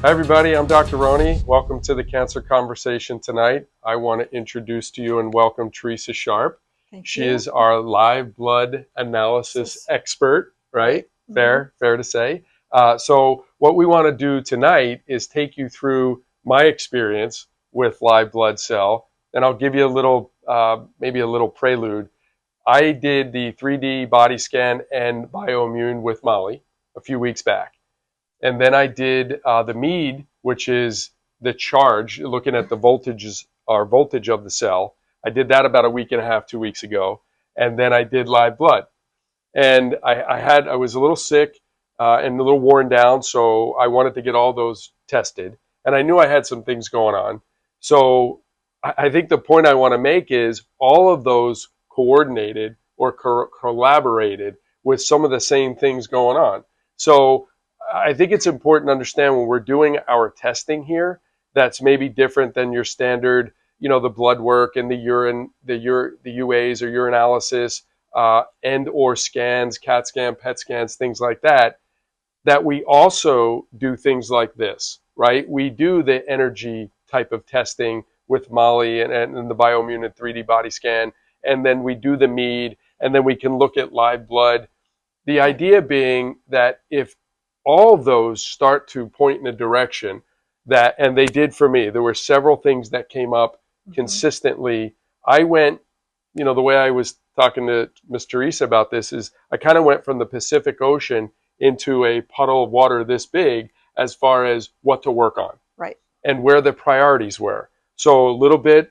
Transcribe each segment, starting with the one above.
Hi everybody, I'm Dr. Roney. Welcome to the Cancer Conversation tonight. I want to introduce to you and welcome Theresa Sharp. Thank She you. is our live blood analysis expert, right? Fair to say. So what we want to do tonight is take you through my experience with live blood cell, and I'll give you a little, maybe a little prelude. I did the 3D body scan and bioimmune with Molly a few weeks back. And then I did the MEAD, which is the charge, looking at the voltages or voltage of the cell. I did that about a week and a half, 2 weeks ago. And then I did live blood. And I was a little sick and a little worn down, so I wanted to get all those tested. And I knew I had some things going on. So I think the point I want to make is all of those coordinated or collaborated with some of the same things going on. So I think it's important to understand when we're doing our testing here, that's maybe different than your standard, the blood work and the urine, the UAs or urinalysis, and or scans, CAT scan, PET scans, things like that, that we also do things like this, right? We do the energy type of testing with Molly and the bioimmune and 3D body scan, and then we do the MEAD, and then we can look at live blood. The idea being that if all of those start to point in a direction that, and they did for me, there were several things that came up consistently. I went, the way I was talking to Miss Teresa about this is I kind of went from the Pacific Ocean into a puddle of water this big as far as what to work on. Right. And where the priorities were. So a little bit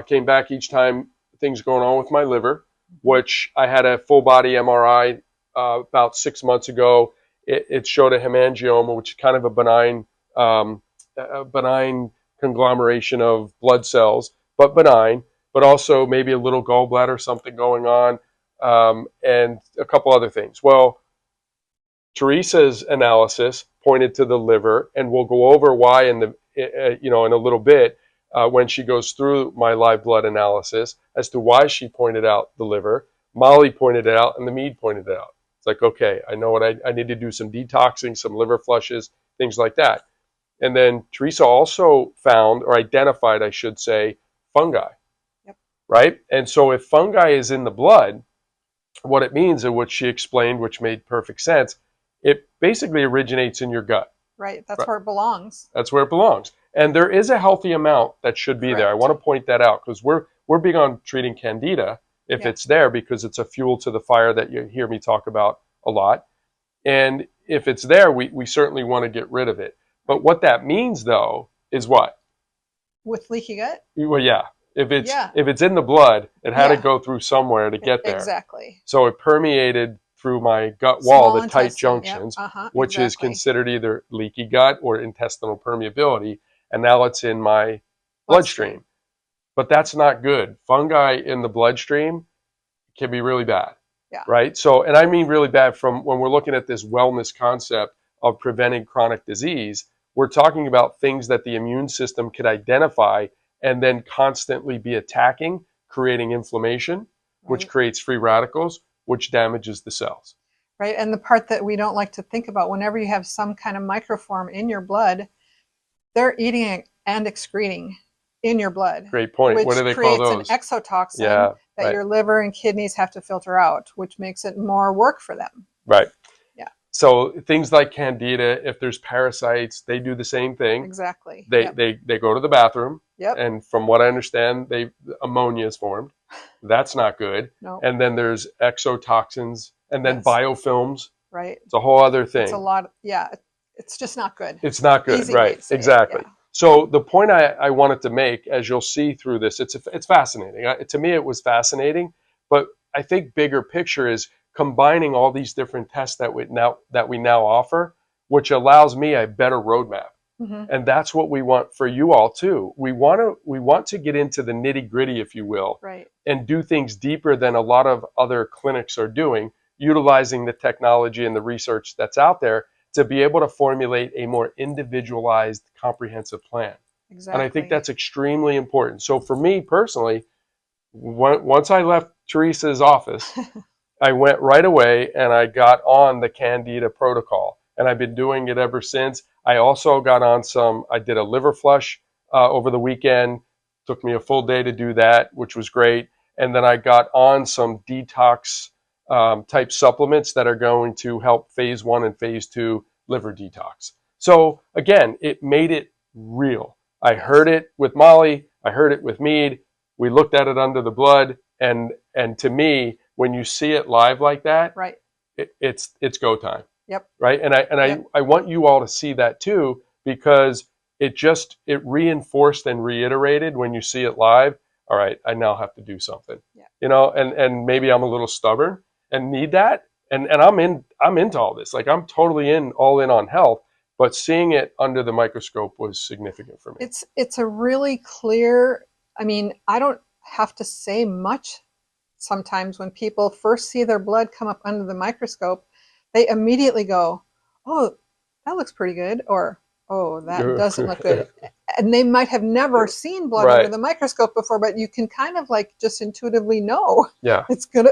came back each time things going on with my liver, which I had a full body MRI about 6 months ago. It showed a hemangioma, which is kind of a benign conglomeration of blood cells, but benign, but also maybe a little gallbladder, something going on, and a couple other things. Well, Teresa's analysis pointed to the liver, and we'll go over why in a little bit when she goes through my live blood analysis as to why she pointed out the liver. Molly pointed it out, and the MEAD pointed it out. It's like, okay, I know what I need to do, some detoxing, some liver flushes, things like that. And then Teresa also found, or identified, I should say, fungi, right? And so if fungi is in the blood, what it means, and what she explained, which made perfect sense, it basically originates in your gut. Right, that's where it belongs. That's where it belongs. And there is a healthy amount that should be there. I want to point that out because we're big on treating candida if it's there, because it's a fuel to the fire that you hear me talk about a lot. And if it's there, we certainly want to get rid of it. But what that means, though, is what? With leaky gut? Well, yeah. If it's in the blood, it had to go through somewhere to get there. Exactly. So it permeated through my gut wall, Small the tight intestine, junctions, which is considered either leaky gut or intestinal permeability. And now it's in my bloodstream. But that's not good. Fungi in the bloodstream can be really bad, right? So, and I mean really bad from when we're looking at this wellness concept of preventing chronic disease, we're talking about things that the immune system could identify and then constantly be attacking, creating inflammation, which creates free radicals, which damages the cells. Right, and the part that we don't like to think about, whenever you have some kind of microform in your blood, they're eating and excreting in your blood. Great point. What do they call those? Which creates an exotoxin that your liver and kidneys have to filter out, which makes it more work for them. Right. Yeah. So things like candida, if there's parasites, they do the same thing. Exactly. They go to the bathroom. Yep. And from what I understand, ammonia is formed. That's not good. No. And then there's exotoxins, and then biofilms. Right. It's a whole other thing. It's a lot. It's just not good. It's not good. Easy right. Exactly. Yeah. So the point I wanted to make, as you'll see through this, it's fascinating. To me, it was fascinating. But I think bigger picture is combining all these different tests that we now offer, which allows me a better roadmap. And that's what we want for you all too. We want to get into the nitty gritty, if you will, and do things deeper than a lot of other clinics are doing, utilizing the technology and the research that's out there to be able to formulate a more individualized, comprehensive plan. Exactly. And I think that's extremely important. So for me personally, once I left Teresa's office, I went right away and I got on the Candida protocol. and I've been doing it ever since. I also got on I did a liver flush over the weekend. Took me a full day to do that, which was great. And then I got on some detox type supplements that are going to help phase 1 and phase 2 liver detox. So again, it made it real. I heard it with Molly. I heard it with Mead. We looked at it under the blood. And to me, when you see it live like that, Right. It's go time. Yep. Right. And Yep. I want you all to see that too, because it reinforced and reiterated when you see it live. All right, I now have to do something. Yeah. You know, and maybe I'm a little stubborn and need that. And I'm into all this. Like, I'm totally all in on health, but seeing it under the microscope was significant for me. It's a really clear, I mean, I don't have to say much sometimes when people first see their blood come up under the microscope. They immediately go, "Oh, that looks pretty good," or "Oh, that doesn't look good." And they might have never seen blood Right. under the microscope before, but you can kind of like just intuitively know Yeah. it's good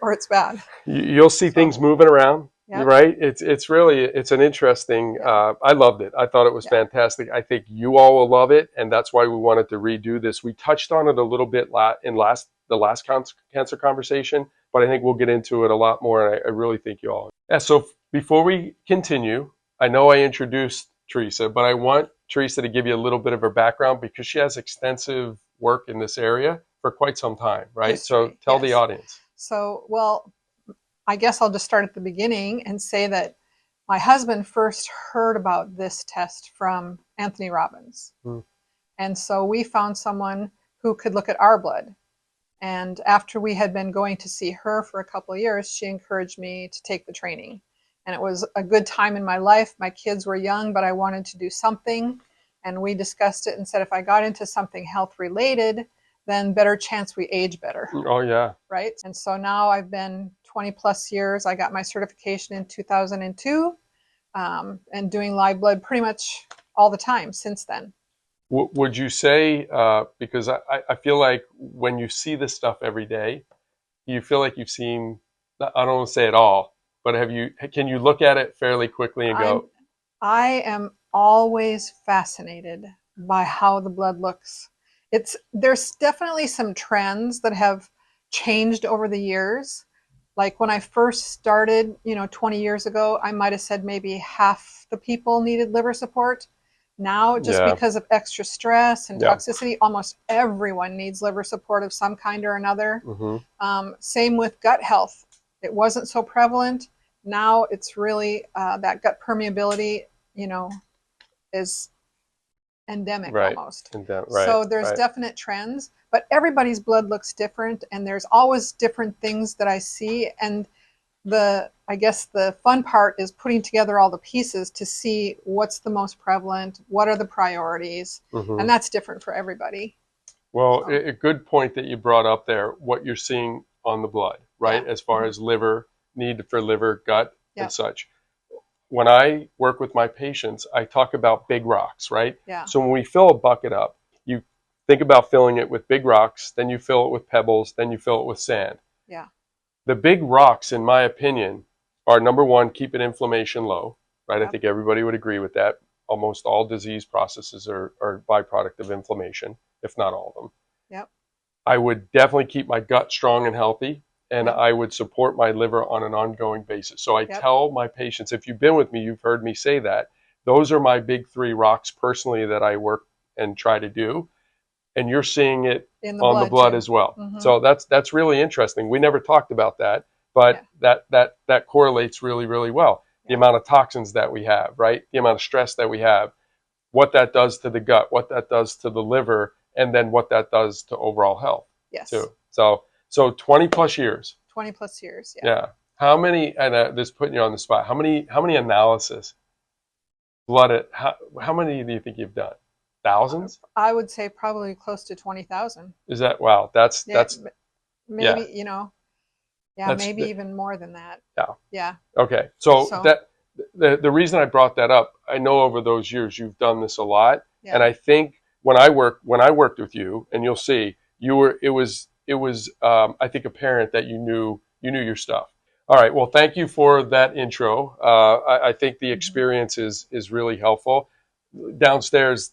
or it's bad. You'll see things moving around. Yep. Right? It's really an interesting. I loved it. I thought it was fantastic. I think you all will love it, and that's why we wanted to redo this. We touched on it a little bit in the last cancer conversation, but I think we'll get into it a lot more. And I really think you all. Yeah. So before we continue, I know I introduced Teresa, but I want Teresa to give you a little bit of her background, because she has extensive work in this area for quite some time. Right? History, So tell the audience. So, well, I guess I'll just start at the beginning and say that my husband first heard about this test from Anthony Robbins. And so we found someone who could look at our blood. And after we had been going to see her for a couple of years, she encouraged me to take the training. And it was a good time in my life. My kids were young, but I wanted to do something. And we discussed it and said, if I got into something health related, then better chance we age better. Oh, yeah. Right. And so now I've been 20 plus years. I got my certification in 2002, and doing live blood pretty much all the time since then. Would you say, because I feel like when you see this stuff every day, you feel like you've seen, I don't want to say it all, but can you look at it fairly quickly and go? I am always fascinated by how the blood looks. There's definitely some trends that have changed over the years. Like when I first started, 20 years ago, I might have said maybe half the people needed liver support. Now, just because of extra stress and toxicity, almost everyone needs liver support of some kind or another. Same with gut health. It wasn't so prevalent. Now it's really that gut permeability, is endemic almost. So there's definite trends, but everybody's blood looks different, and there's always different things that I see. And I guess the fun part is putting together all the pieces to see what's the most prevalent, what are the priorities, and that's different for everybody. Well, a good point that you brought up there, what you're seeing on the blood, right? As far as liver, need for liver, gut, and such. When I work with my patients, I talk about big rocks, right? So when we fill a bucket up, you think about filling it with big rocks, then you fill it with pebbles, then you fill it with sand. The big rocks, in my opinion, are number one, keeping inflammation low, right? I think everybody would agree with that. Almost all disease processes are a byproduct of inflammation, if not all of them. I would definitely keep my gut strong and healthy, and I would support my liver on an ongoing basis. So I tell my patients, if you've been with me, you've heard me say that. Those are my big three rocks personally that I work and try to do. And you're seeing it on the blood as well. So that's really interesting. We never talked about that, but that correlates really, really well. The amount of toxins that we have, right? The amount of stress that we have, what that does to the gut, what that does to the liver, and then what that does to overall health too. So 20 plus years. 20 plus years, How many, and this putting you on the spot, how many analysis, how many do you think you've done? Thousands? I would say probably close to 20,000. Is that, wow, that's maybe, maybe even more than that. Okay. So that the reason I brought that up, I know over those years you've done this a lot. And I think when I worked with you, and you'll see, it was I think apparent that you knew your stuff. All right. Well, thank you for that intro. I think the experience is really helpful. Downstairs,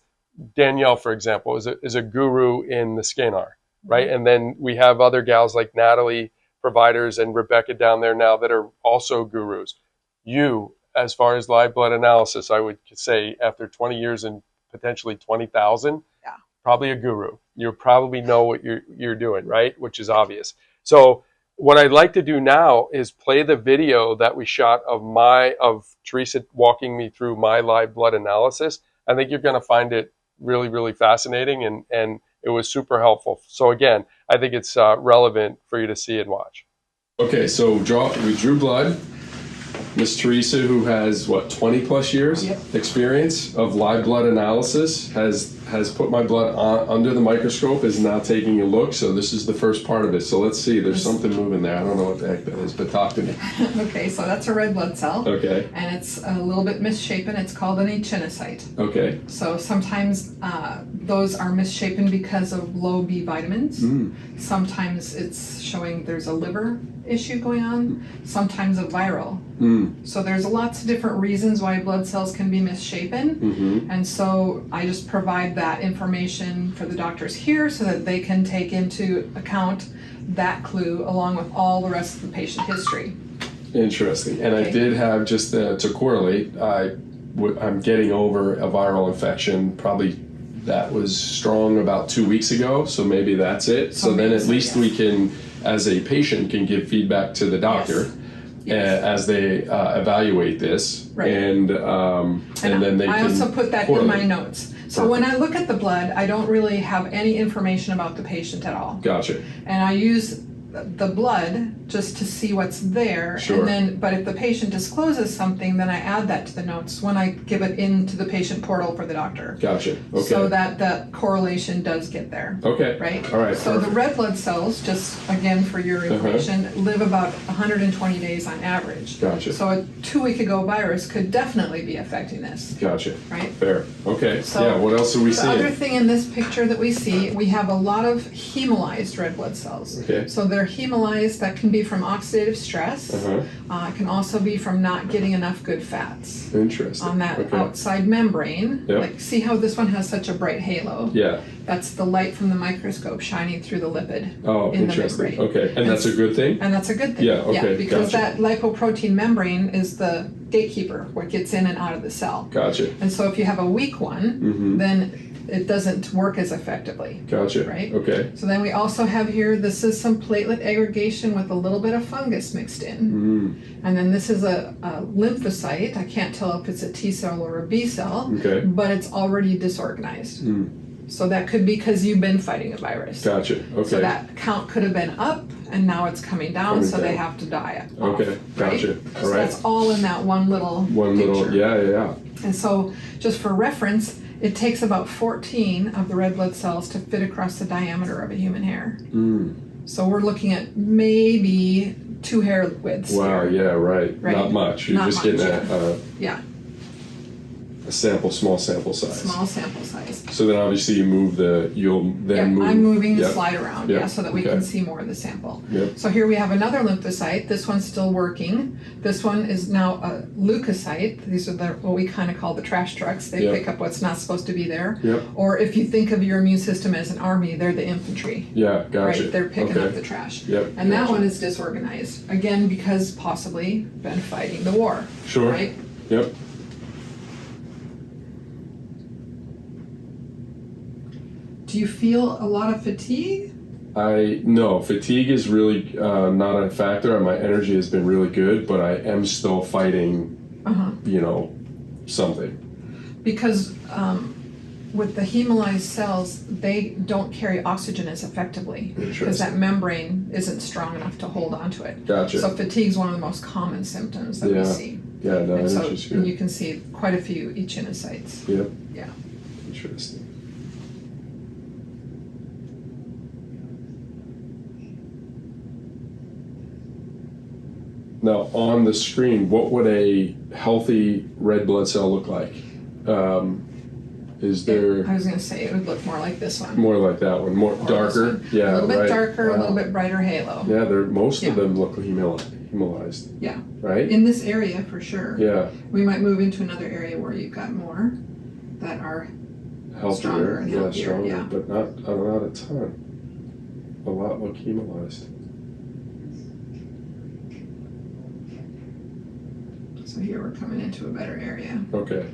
Danielle, for example, is a guru in the scanner, right? And then we have other gals like Natalie, providers, and Rebecca down there now that are also gurus. You, as far as live blood analysis, I would say after 20 years and potentially 20,000, Yeah. probably a guru. You probably know what you're doing, right? Which is obvious. So what I'd like to do now is play the video that we shot of Teresa walking me through my live blood analysis. I think you're going to find it really, really fascinating, and it was super helpful. So again, I think it's relevant for you to see and watch. Okay, so we drew blood. Miss Teresa, who has 20 plus years experience of live blood analysis, has put my blood under the microscope, is now taking a look. So this is the first part of it. So let's see, there's something moving there. I don't know what the heck that is, but talk to me. Okay, so that's a red blood cell. Okay. And it's a little bit misshapen. It's called an echinocyte. Okay. So sometimes those are misshapen because of low B vitamins. Sometimes it's showing there's a liver issue going on. Sometimes a viral. So there's lots of different reasons why blood cells can be misshapen. And so I just provide that information for the doctors here so that they can take into account that clue along with all the rest of the patient history. Interesting. And I did have, just to correlate, I'm getting over a viral infection, probably that was strong about 2 weeks ago, so maybe that's it. So then at least we can, as a patient, can give feedback to the doctor as they evaluate this. Right. And then they can I also put that correlate. in my notes. So when I look at the blood, I don't really have any information about the patient at all. Gotcha. And I use the blood just to see what's there. Sure. And then, but if the patient discloses something, then I add that to the notes when I give it into the patient portal for the doctor. Gotcha. Okay. So that correlation does get there. Okay. Right? All right. So the red blood cells, just again for your information, live about 120 days on average. Gotcha. So a 2-week-ago virus could definitely be affecting this. Gotcha. Right? Fair. Okay. So yeah, what else are we the seeing? other thing in this picture that we see, we have a lot of hemolyzed red blood cells. Okay. So they're hemolyzed. That can be from oxidative stress. It can also be from not getting enough good fats. Interesting. On that outside membrane. Yep. Like, see how this one has such a bright halo? Yeah. That's the light from the microscope shining through the lipid in the membrane. Okay, and that's a good thing? And that's a good thing. Yeah, okay, because gotcha. that lipoprotein membrane is the gatekeeper, what gets in and out of the cell. Gotcha. And so if you have a weak one, then it doesn't work as effectively. Gotcha. Right? Okay. So then we also have here, this is some platelet aggregation with a little bit of fungus mixed in. And then this is a lymphocyte. I can't tell if it's a T cell or a B cell, but it's already disorganized. So that could be because you've been fighting a virus. Gotcha. Okay. So that count could have been up and now it's coming down, they have to die off. Okay. Gotcha. Right? All So right. that's all in that one little picture. Yeah. And so just for reference, it takes about 14 of the red blood cells to fit across the diameter of a human hair. So we're looking at maybe 2 hair widths. Wow, here. yeah, right. Not much. You're Not just much, getting a small sample size. Small sample size. So then obviously you'll then move. I'm moving the slide around, so that we Okay. can see more of the sample. Yep. So here we have another lymphocyte. This one's still working. This one is now a leukocyte. These are what we kind of call the trash trucks. They pick up what's not supposed to be there. Yep. Or if you think of your immune system as an army, they're the infantry. Yeah, gotcha. Right? They're picking up the trash. Yep. And that one is disorganized. Again, because possibly been fighting the war. Sure. Right? Yep. Do you feel a lot of fatigue? No, fatigue is really not a factor. My energy has been really good, but I am still fighting, something. Because with the hemolyzed cells, they don't carry oxygen as effectively because that membrane isn't strong enough to hold onto it. Gotcha. So fatigue is one of the most common symptoms that we see. Yeah, no, and so interesting. you can see quite a few echinocytes. Yep. Yeah. Interesting. Now, on the screen, what would a healthy red blood cell look like? Is there... I was going to say it would look more like this one. More like that one. More darker? One. Yeah, a little bit right. darker, Wow. a little bit brighter halo. Yeah, most of them look hemolyzed. Yeah. Right? In this area, for sure. Yeah. We might move into another area where you've got more that are stronger and healthier. Stronger, Yeah. but not a ton. A lot look hemolyzed. So here we're coming into a better area. Okay.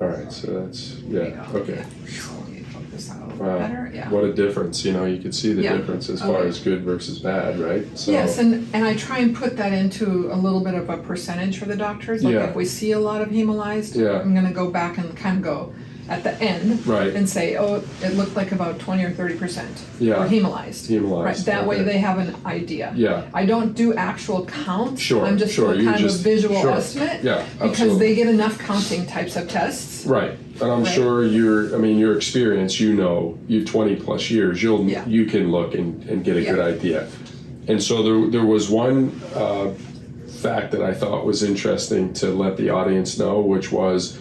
All right, so that's, yeah, okay. Yeah. So let me focus out a little Wow. better. Yeah. What a difference, you know, you could see the Yeah. difference as far as good versus bad, right? So, Yes, and I try and put that into a little bit of a percentage for the doctors. Like Yeah. if we see a lot of hemolyzed, Yeah. I'm going to go back and kind of go at the end Right. and say, oh, it looked like about 20 or 30% Yeah. were hemolyzed. Hemolyzed, Right. That way okay. they have an idea. Yeah. I don't do actual counts. Sure, I'm just sure, doing you kind of just- a visual sure. estimate. Yeah, Because absolutely. they get enough counting types of tests. Right, and I'm Right. sure your experience, you know, you 20 plus years, Yeah. you can look and get a Yeah. good idea. And so there was one fact that I thought was interesting to let the audience know, which was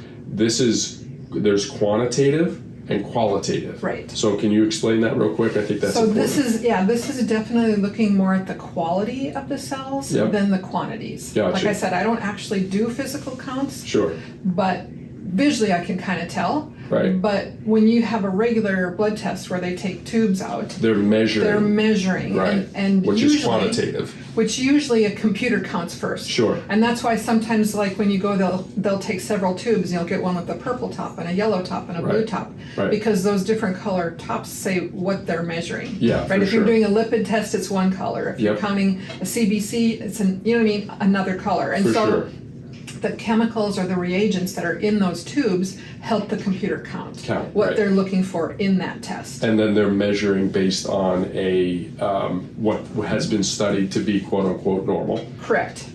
there's quantitative and qualitative. Right. So can you explain that real quick? I think that's So important. this is definitely looking more at the quality of the cells Yep. than the quantities. Gotcha. Like I said, I don't actually do physical counts, Sure. but visually I can kind of tell. Right. But when you have a regular blood test where they take tubes out, They're measuring. they're measuring, Right. and Which usually, is quantitative. which usually a computer counts first. Sure. And that's why sometimes, like when you go, they'll take several tubes, and you'll get one with a purple top and a yellow top and a blue Right. top, Right. because those different color tops say what they're measuring. Yeah, right. for If you're sure. doing a lipid test, it's one color. If you're Yep. counting a CBC, it's you know what I mean, another color. And For so sure. the chemicals or the reagents that are in those tubes help the computer count what right. they're looking for in that test. And then they're measuring based on what has been studied to be quote unquote normal. Correct.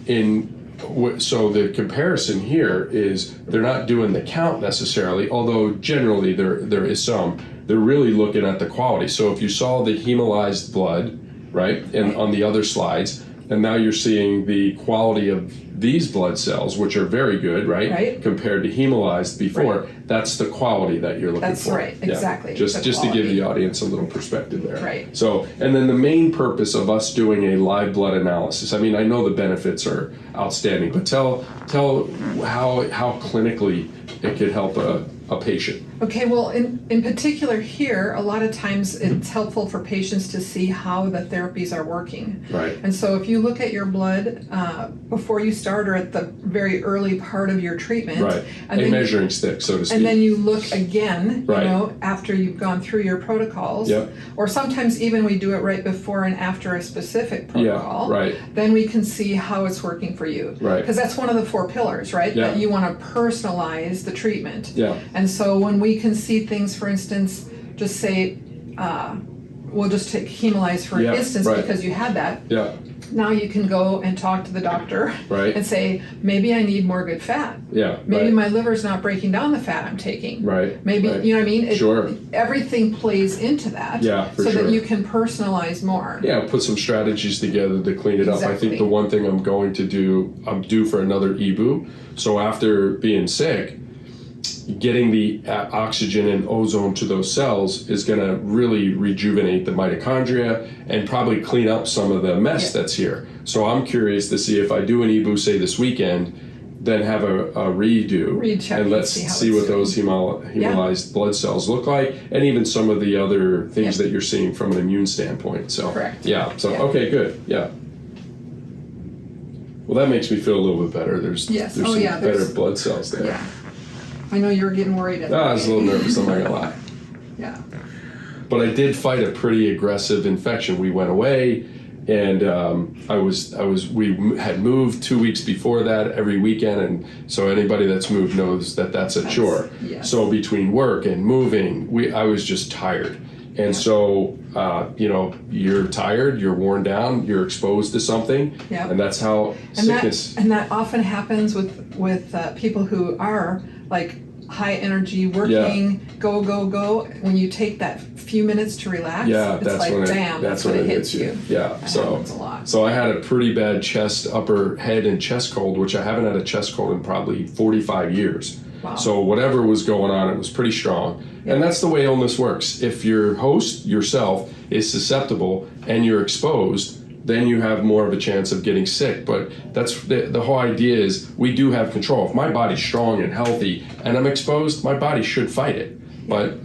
So the comparison here is they're not doing the count necessarily, although generally there is some. They're really looking at the quality. So if you saw the hemolyzed blood, right, and on the other slides, and now you're seeing the quality of these blood cells, which are very good, right? Right. Compared to hemolyzed before, Right. that's the quality that you're looking That's for. right, exactly. Just The to give quality. the audience a little perspective there. Right. So, and then the main purpose of us doing a live blood analysis, I mean, I know the benefits are outstanding, but tell how clinically it could help a patient. Okay, well, in particular here, a lot of times it's helpful for patients to see how the therapies are working. Right. And so if you look at your blood before you start or at the very early part of your treatment, Right. and A then, measuring stick, so to speak. and then you look again, Right. you know, after you've gone through your protocols, Yep. or sometimes even we do it right before and after a specific protocol, right. then we can see how it's working for you. Right. Because that's one of the 4 pillars, right? Yeah. That you want to personalize the treatment. Yeah. And so when we can see things, for instance, just say, we'll just take hemolyze for Yeah, instance, right. because you had that. Yeah. Now you can go and talk to the doctor Right. and say, maybe I need more good fat. Yeah. Maybe right. my liver's not breaking down the fat I'm taking. Right. Maybe, right. you know what I mean? Sure. Everything plays into that. Yeah, for so sure. that you can personalize more. Yeah, put some strategies together to clean it up. I Exactly. think the one thing I'm due for another EBOO. So after being sick, getting the oxygen and ozone to those cells is going to really rejuvenate the mitochondria and probably clean up some of the mess that's here. So I'm curious to see if I do an EBOO, say this weekend, then have a redo, Recheck and and let's see how see it's what those hemolyzed blood cells look like, and even some of the other things that you're seeing from an immune standpoint. So Correct. yeah, so Yeah. okay, good, yeah. Well, that makes me feel a little bit better. There's Yes. some better blood cells there. Yeah. I know you were getting worried at I was a little nervous, I'm not gonna lie. Yeah. But I did fight a pretty aggressive infection. We went away, and we had moved 2 weeks before that every weekend, and so anybody that's moved knows that that's a chore. yes. So between work and moving, I was just tired. And so, you're tired, you're worn down, you're exposed to something, Yep. and that's how sickness. And that often happens with people who are like high energy, working, go. When you take that few minutes to relax, Yeah, it's that's like, when it, bam, that's when it hits you. Yeah, That so happens a lot. so I had a pretty bad upper head and chest cold, which I haven't had a chest cold in probably 45 years. Wow. So whatever was going on, it was pretty strong. And that's the way illness works. If your host yourself is susceptible and you're exposed, then you have more of a chance of getting sick. But that's the whole idea is we do have control. If my body's strong and healthy and I'm exposed, my body should fight it. But,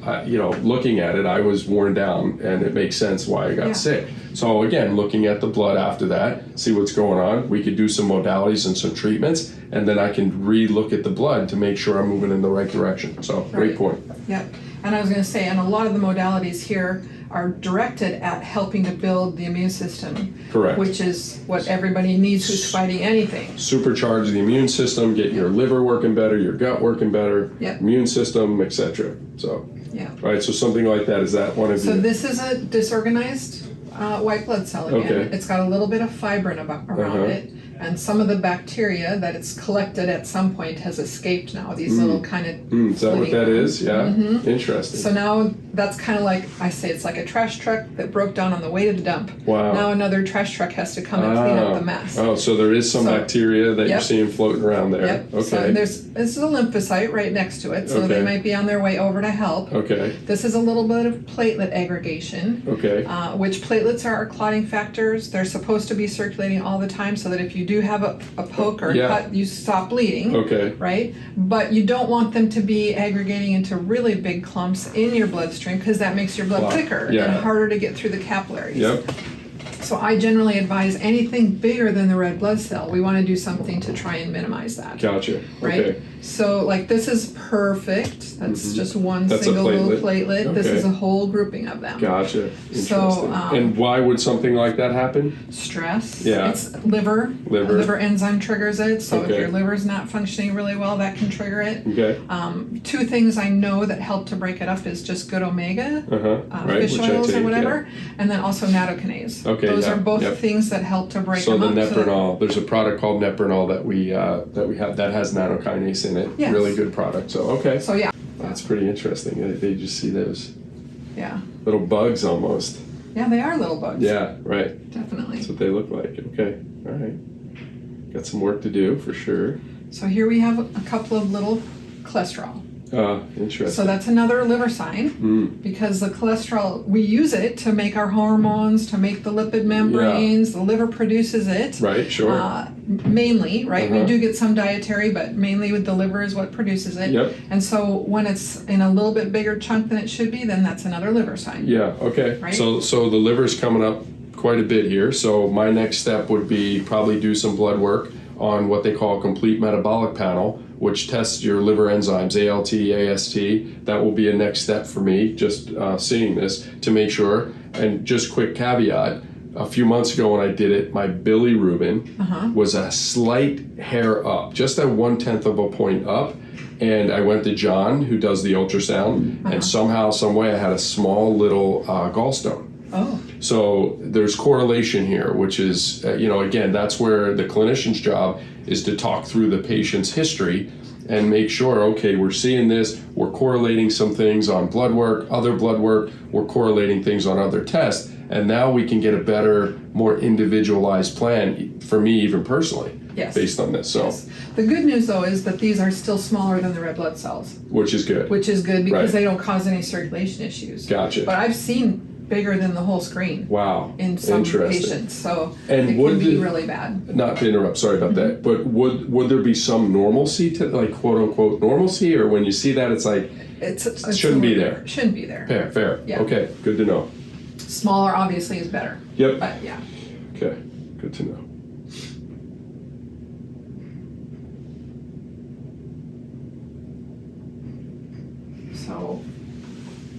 looking at it, I was worn down, and it makes sense why I got sick. So again, looking at the blood after that, see what's going on. We could do some modalities and some treatments, and then I can re-look at the blood to make sure I'm moving in the right direction. So great point. Yep. And I was going to say, and a lot of the modalities here are directed at helping to build the immune system. Correct. Which is what everybody needs who's fighting anything. Supercharge the immune system, get your liver working better, your gut working better, immune system, etc. So, right, so something like that, is that one of you? So this is a disorganized white blood cell again. Okay. It's got a little bit of fibrin around it, and some of the bacteria that it's collected at some point has escaped now, these little kind of is that what that is? Yeah. Interesting. So now that's kind of like, I say, it's like a trash truck that broke down on the way to the dump. Wow. Now another trash truck has to come and clean up the mess. Oh, so there is some bacteria that you're seeing floating around there. Yep. Okay. So this is a lymphocyte right next to it, so they might be on their way over to help. Okay. This is a little bit of platelet aggregation. Okay. Which platelets are our clotting factors. They're supposed to be circulating all the time so that if you do have a poke or a cut, you stop bleeding. Okay. Right? But you don't want them to be aggregating into really big clumps in your bloodstream, because that makes your blood thicker and harder to get through the capillaries. Yep. So I generally advise anything bigger than the red blood cell, we want to do something to try and minimize that. Gotcha. Right? Okay. So like this is perfect. That's just one That's single a platelet. little platelet. Okay. This is a whole grouping of them. Gotcha. Interesting. So, and why would something like that happen? Stress. Yeah. It's liver. Liver. A liver enzyme triggers it. So Okay. if your liver's not functioning really well, that can trigger it. Okay. Two things I know that help to break it up is just good omega, Right, fish which I oils take, or whatever, and then also nattokinase. Okay, Those are both yep. things that help to break So them the up. Neprinol, there's a product called Neprinol that we have that has nanokinase in it. Yes. Really good product. So okay. So yeah. That's pretty interesting. They just see those Yeah. little bugs almost. Yeah, they are little bugs. Yeah, right. Definitely. That's what they look like. Okay. All right. Got some work to do for sure. So here we have a couple of little cholesterol. Interesting. So that's another liver sign, because the cholesterol, we use it to make our hormones, to make the lipid membranes. The liver produces it. Right, sure. Mainly, right? We do get some dietary, but mainly with the liver is what produces it. Yep. And so when it's in a little bit bigger chunk than it should be, then that's another liver sign. Yeah, okay. Right? So the liver's coming up quite a bit here. So my next step would be probably do some blood work on what they call a complete metabolic panel, which tests your liver enzymes, ALT, AST. That will be a next step for me, just seeing this to make sure. And just quick caveat, a few months ago when I did it, my bilirubin was a slight hair up, just a 1/10 of a point up. And I went to John, who does the ultrasound, and somehow, some way, I had a small little gallstone. Oh. So there's correlation here, which is, again, that's where the clinician's job is to talk through the patient's history and make sure, okay, we're seeing this, we're correlating some things on blood work, other blood work, we're correlating things on other tests, and now we can get a better, more individualized plan for me, even personally, based on this. So, the good news though is that these are still smaller than the red blood cells, which is good. Which is good because they don't cause any circulation issues. Gotcha. But I've seen bigger than the whole screen. Wow. In some patients, so and it can be really bad. Not to interrupt, sorry about that, but would there be some normalcy to, like, quote unquote normalcy, or when you see that it's like it shouldn't be there? Shouldn't be there. Fair. Yeah. Okay, good to know. Smaller obviously is better. Yep. But yeah. Okay, good to know. So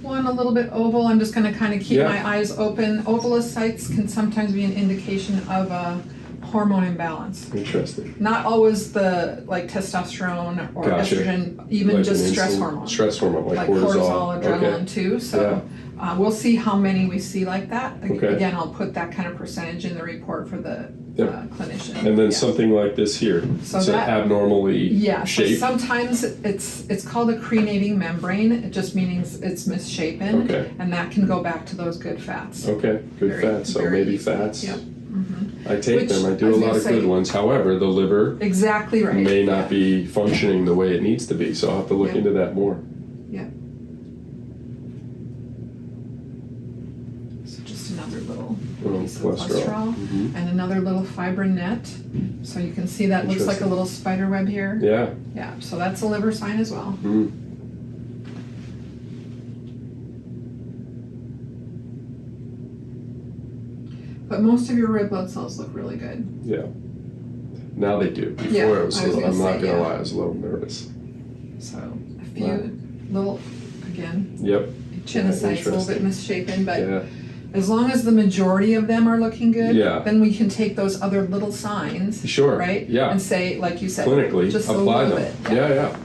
one a little bit oval. I'm just going to kind of keep my eyes open. Ovalocytes can sometimes be an indication of a hormone imbalance. Interesting. Not always the testosterone or estrogen, even like just stress hormone. Stress hormone, like cortisol, adrenaline too. So we'll see how many we see like that. Okay. Again, I'll put that kind of percentage in the report for the clinician. And then something like this here, so that abnormally shaped. So sometimes it's called a crenating membrane. It just means it's misshapen, and that can go back to those good fats. Okay, good fats. So maybe fats. Yep. I take them. I do a lot of good ones. However, the liver may not be functioning the way it needs to be. So I'll have to look into that more. Yeah. So just another little Oh, piece of cholesterol, and another little fibrin net. So you can see that looks like a little spider web here. Yeah. Yeah, so that's a liver sign as well. But most of your red blood cells look really good. Yeah. Now they do. Before Yeah, it was a little, I'm not going to lie, I was a little nervous. So a few little, again, Yep. chinocytes a little bit misshapen, but Yeah. as long as the majority of them are looking good, Yeah. then we can take those other little signs, Sure. right? Yeah. And say, like you said, Clinically just apply a little them. bit.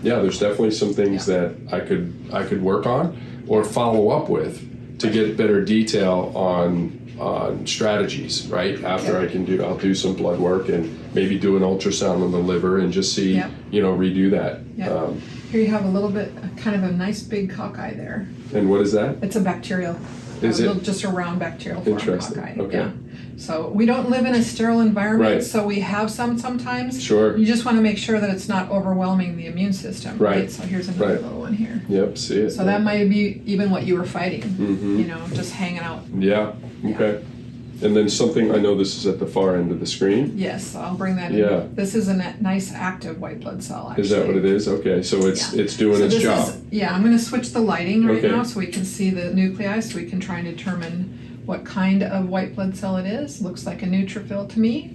Yeah. There's definitely some things that I could work on or follow up with to get better detail on strategies, right? After I'll do some blood work and maybe do an ultrasound on the liver and just see, redo that. Here you have a little bit, kind of a nice big cockeye there. And what is that? It's a bacterial. Is it? Just a round bacterial form cockeye. Okay. Yeah. So we don't live in a sterile environment, Right. so we have some sometimes. Sure. You just want to make sure that it's not overwhelming the immune system. Right. So here's another little one here. Yep, see it. So that might be even what you were fighting, Mm-hmm. just hanging out. Yeah, okay. And then something, I know this is at the far end of the screen. Yes, I'll bring that in. Yeah. This is a nice active white blood cell, actually. Is that what it is? Okay, so it's doing its job. I'm going to switch the lighting right Okay. now so we can see the nuclei, so we can try and determine what kind of white blood cell it is. Looks like a neutrophil to me.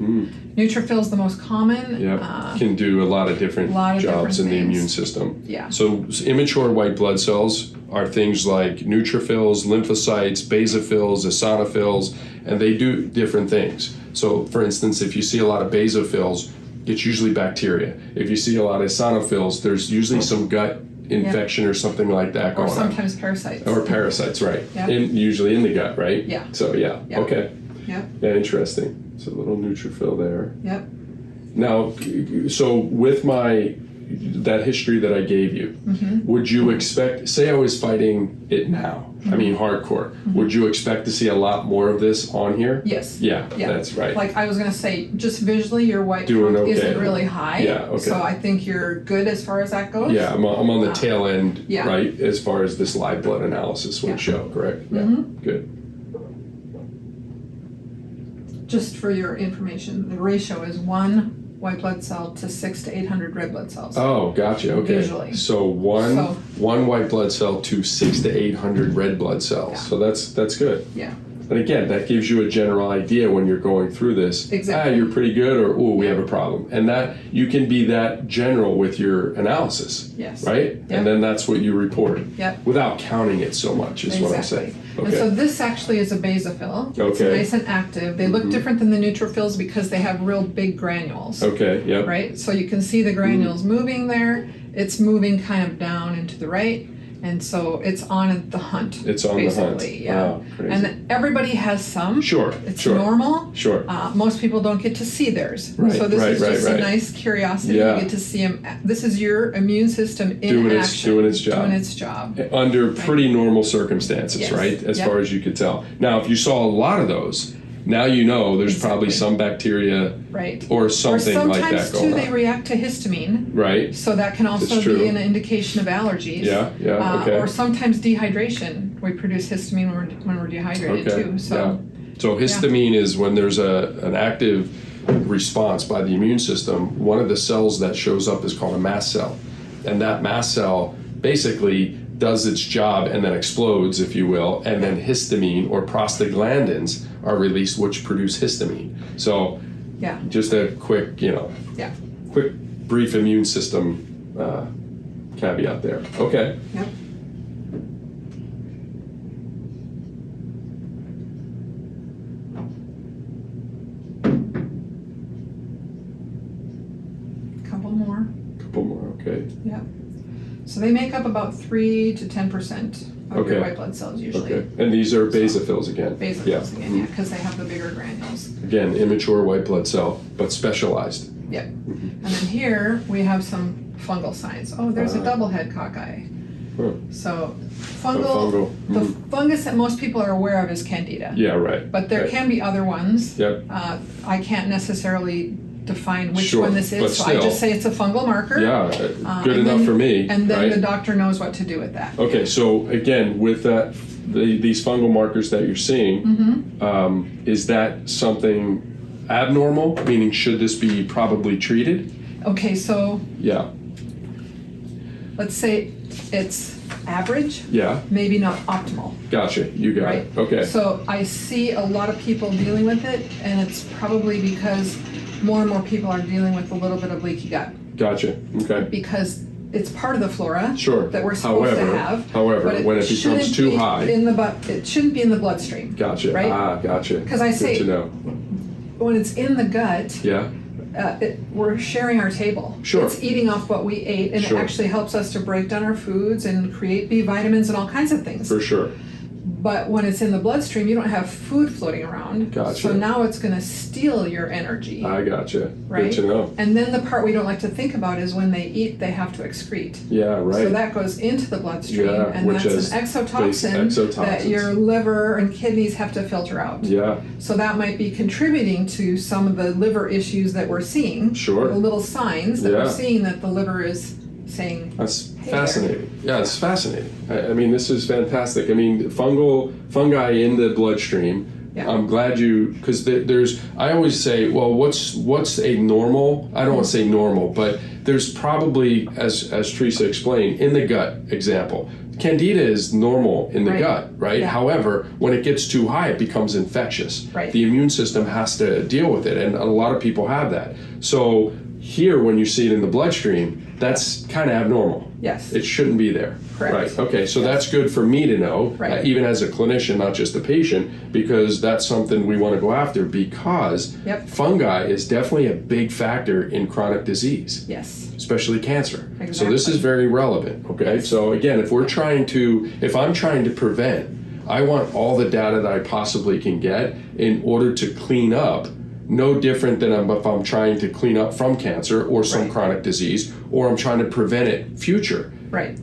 Neutrophil is the most common. Yeah, can do a lot of different jobs in the immune system. Yeah. So immature white blood cells are things like neutrophils, lymphocytes, basophils, eosinophils, and they do different things. So for instance, if you see a lot of basophils, it's usually bacteria. If you see a lot of eosinophils, there's usually some gut infection or something like that going on. Or sometimes parasites. Or parasites, right. Yep. Usually in the gut, right? Yeah. So Yep. okay. Yep. Yeah, interesting. So a little neutrophil there. Yep. Now, so with that history that I gave you, would you expect, say I was fighting it now, I mean hardcore, would you expect to see a lot more of this on here? Yes. Yeah, that's right. Like I was going to say, just visually your white Doing count okay. isn't really high. Yeah, okay. So I think you're good as far as that goes. Yeah, I'm on the tail end, yeah. right, as far as this live blood analysis would show, correct? Yeah, good. Just for your information, the ratio is 1 white blood cell to 600 to 800 red blood cells. Oh, gotcha. Okay. Visually. So one white blood cell to 600 to 800 red blood cells. Yeah. So that's good. Yeah. And again, that gives you a general idea when you're going through this. Exactly. You're pretty good, or we have a problem. And that you can be that general with your analysis. Yes. Right? Yep. And then that's what you report. Yep. Without counting it so much is what I'm saying. Okay. And so this actually is a basophil. It's Okay. nice and active. They look different than the neutrophils because they have real big granules. Okay, yep. Right? So you can see the granules moving there. It's moving kind of down and to the right. And so it's on the hunt. It's on basically, the hunt. Yeah. Wow, crazy. And everybody has some. Sure. It's sure. normal. Sure. Most people don't get to see theirs. Right, So this is just right. a nice curiosity. Yeah. You get to see them. This is your immune system in Doing action. doing its job. Doing its job. Under pretty normal circumstances, Yes. right? As Yep. far as you could tell. Now, if you saw a lot of those, now you know there's probably some bacteria Right. or something like that Sometimes going too, they on. react to histamine. Right? So that can also That's true. be an indication of allergies. Yeah, okay. Or sometimes dehydration. We produce histamine when we're dehydrated too. So So histamine is when there's an active response by the immune system. One of the cells that shows up is called a mast cell. And that mast cell basically does its job and then explodes, if you will, and then histamine or prostaglandins are released, which produce histamine. So just a quick, quick brief immune system caveat there. Okay. Yep. Couple more. Couple more, okay. Yep. So they make up about 3 to 10% of your white blood cells usually. Okay. And these are basophils again. Basophils again, because they have the bigger granules. Again, immature white blood cell, but specialized. Yep. And then here we have some fungal signs. Oh, there's a double head cockeye. Huh. So Fungal. the fungus that most people are aware of is Candida. Yeah, right. But there can be other ones. Yep. I can't necessarily define which Sure, one this but is, so I still. just say it's a fungal marker. Yeah, good and enough then- for me. And then right? the doctor knows what to do with that. Okay, so again, with that these fungal markers that you're seeing, is that something abnormal? Meaning, should this be probably treated? Okay, so Yeah. let's say it's average, Yeah. maybe not optimal. Gotcha. You got Right. it. Okay. So I see a lot of people dealing with it, and it's probably because more and more people are dealing with a little bit of leaky gut, Gotcha. Okay. because it's part of the flora Sure. that we're supposed to have. However, but when it becomes shouldn't too be high, in the it shouldn't be in the bloodstream. gotcha. Right? Gotcha. 'Cause I say- Good to know. When it's in the gut, Yeah. we're sharing our table. Sure. It's eating off what we ate, and Sure. it actually helps us to break down our foods and create B vitamins and all kinds of things. For sure. But when it's in the bloodstream, you don't have food floating around. Gotcha. So now it's going to steal your energy. I gotcha. Right? Good to know. And then the part we don't like to think about is when they eat, they have to excrete. Yeah. Right. So that goes into the bloodstream, Yeah, and which that's is an exotoxin that exotoxins. your liver and kidneys have to filter out. Yeah. So that might be contributing to some of the liver issues that we're seeing. Sure. The little signs that Yeah. we're seeing that the liver is saying. That's Hey fascinating. Yeah, it's fascinating. I mean, this is fantastic. I mean, fungi in the bloodstream. Yeah. I'm glad because there's. I always say, well, what's a normal? I don't want to say normal, but there's probably, as Teresa explained, in the gut example. Candida is normal in the Right. gut, right? Yeah. However, when it gets too high, it becomes infectious. Right. The immune system has to deal with it, and a lot of people have that. So here, when you see it in the bloodstream, that's kind of abnormal. Yes. It shouldn't be there. Correct. Right. Okay. So that's good for me to know, Right. even as a clinician, not just a patient, because that's something we want to go after because Yep. fungi is definitely a big factor in chronic disease, Yes. especially cancer. Exactly. So this is very relevant. Okay. Yes. So again, if I'm trying to prevent, I want all the data that I possibly can get in order to clean up. No different than if I'm trying to clean up from cancer or some Right. chronic disease, or I'm trying to prevent it future. Right.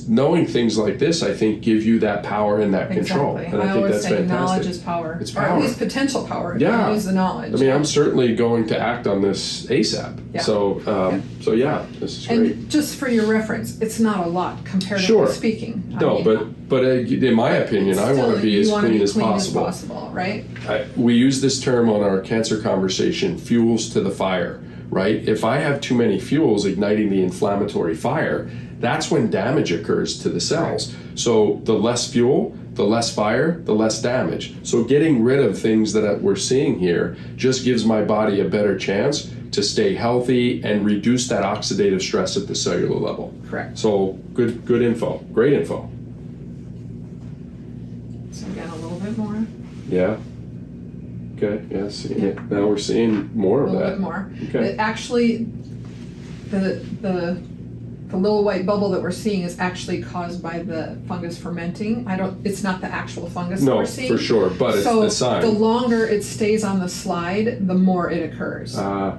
Knowing things like this, I think, give you that power and that control. Exactly. And I think always that's say fantastic. knowledge is power. It's Or power. at least potential power. If Yeah. you use the knowledge. I mean, I'm certainly going to act on this ASAP. Yeah. So, so yeah, this is great. And just for your reference, it's not a lot comparatively Sure. speaking. I No, mean, but in my opinion, I want to be as clean as possible. Right? We use this term on our cancer conversation, fuels to the fire, right? If I have too many fuels igniting the inflammatory fire, that's when damage occurs to the cells. So the less fuel, the less fire, the less damage. So getting rid of things that we're seeing here just gives my body a better chance to stay healthy and reduce that oxidative stress at the cellular level. Correct. So good info, great info. So again, a little bit more. Yeah. Okay. Yeah. Now we're seeing more A of little that. bit more. Okay. It actually, the little white bubble that we're seeing is actually caused by the fungus fermenting. It's not the actual fungus that No, we're seeing. for sure, but it's so the sign. the longer it stays on the slide, the more it occurs.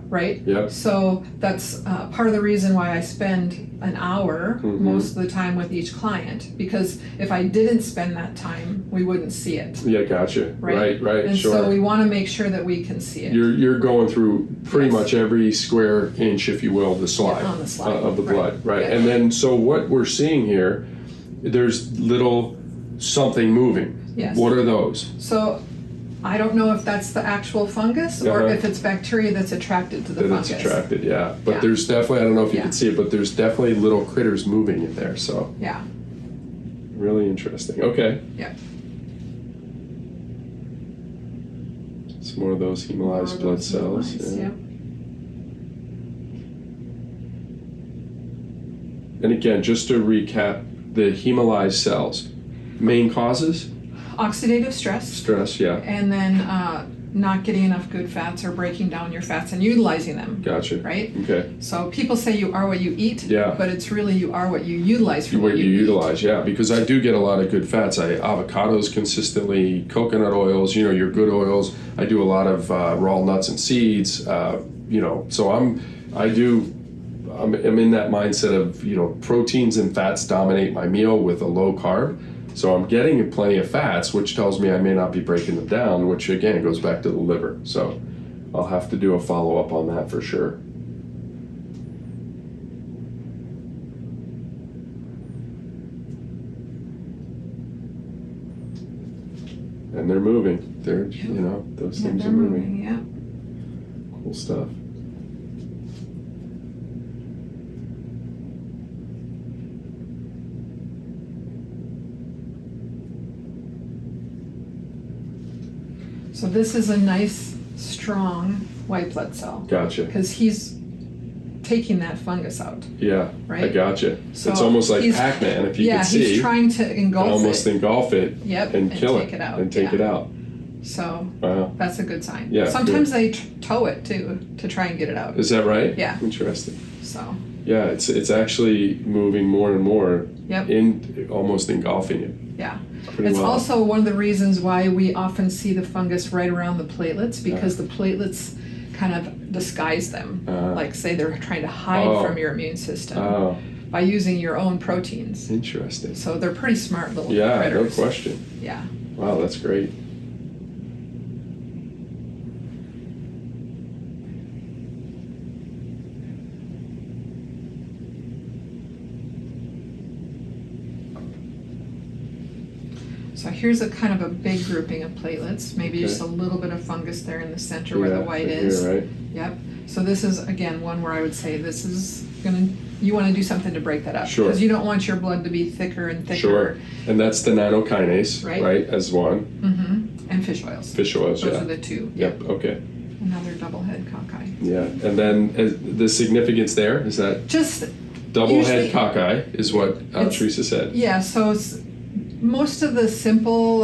Right? Yep. So that's part of the reason why I spend an hour most of the time with each client, because if I didn't spend that time, we wouldn't see it. Yeah, gotcha. Right, And sure. so we want to make sure that we can see it. You're going through pretty Yes. much every square inch, if you will, the slide, on the slide. of the blood, right? Yeah. And then, so what we're seeing here, there's little something moving. Yes. What are those? So I don't know if that's the actual fungus or Uh-huh. if it's bacteria that's attracted to the That fungus. it's attracted, yeah. But Yeah. there's definitely, I don't know if you Yeah. can see it, but there's definitely little critters moving in there. So Yeah. really interesting. Okay. Yeah. Some more of those hemolyzed blood cells. Yeah. And again, just to recap, the hemolyzed cells, main causes? Oxidative stress. Stress, yeah. And then not getting enough good fats or breaking down your fats and utilizing them. Gotcha. Right? Okay. So people say you are what you eat, Yeah. but it's really you are what you utilize from What you eat. utilize, yeah, because I do get a lot of good fats. Avocados consistently, coconut oils, your good oils. I do a lot of raw nuts and seeds, so I'm in that mindset of, proteins and fats dominate my meal with a low carb. So I'm getting plenty of fats, which tells me I may not be breaking them down, which again goes back to the liver. So I'll have to do a follow-up on that for sure. And they're moving. They're, you know, those things are moving. Yeah. Cool stuff. So this is a nice, strong white blood cell. Gotcha. Because he's taking that fungus out. Yeah, right? I gotcha. So it's almost like Pac-Man, if you yeah, can see. he's trying to engulf almost it. engulf it Yep, and kill take it out. and take it out. So wow. That's a good sign. Yeah, sometimes they tow it too to try and get it out. Is that right? Yeah. Interesting. So yeah, it's actually moving more and more. Yep. In almost engulfing it. Yeah. Pretty it's well. Also one of the reasons why we often see the fungus right around the platelets, because the platelets kind of disguise them. Like say they're trying to hide from your immune system by using your own proteins. Interesting. So they're pretty smart little critters. Yeah, no question. Yeah. Wow, that's great. So here's a kind of a big grouping of platelets, maybe just a little bit of fungus there in the center where the white is. Right. Yep. So this is, again, one where I would say this is you want to do something to break that up. Sure. Because you don't want your blood to be thicker and thicker. Sure. And that's the nanokinase, right? As one. Mm-hmm. And fish oils. Fish oils, Those are the two. Yep, okay. Another double head cockeye. Yeah, and then the significance there is that just double head cockeye is what Teresa said. Yeah, so it's most of the simple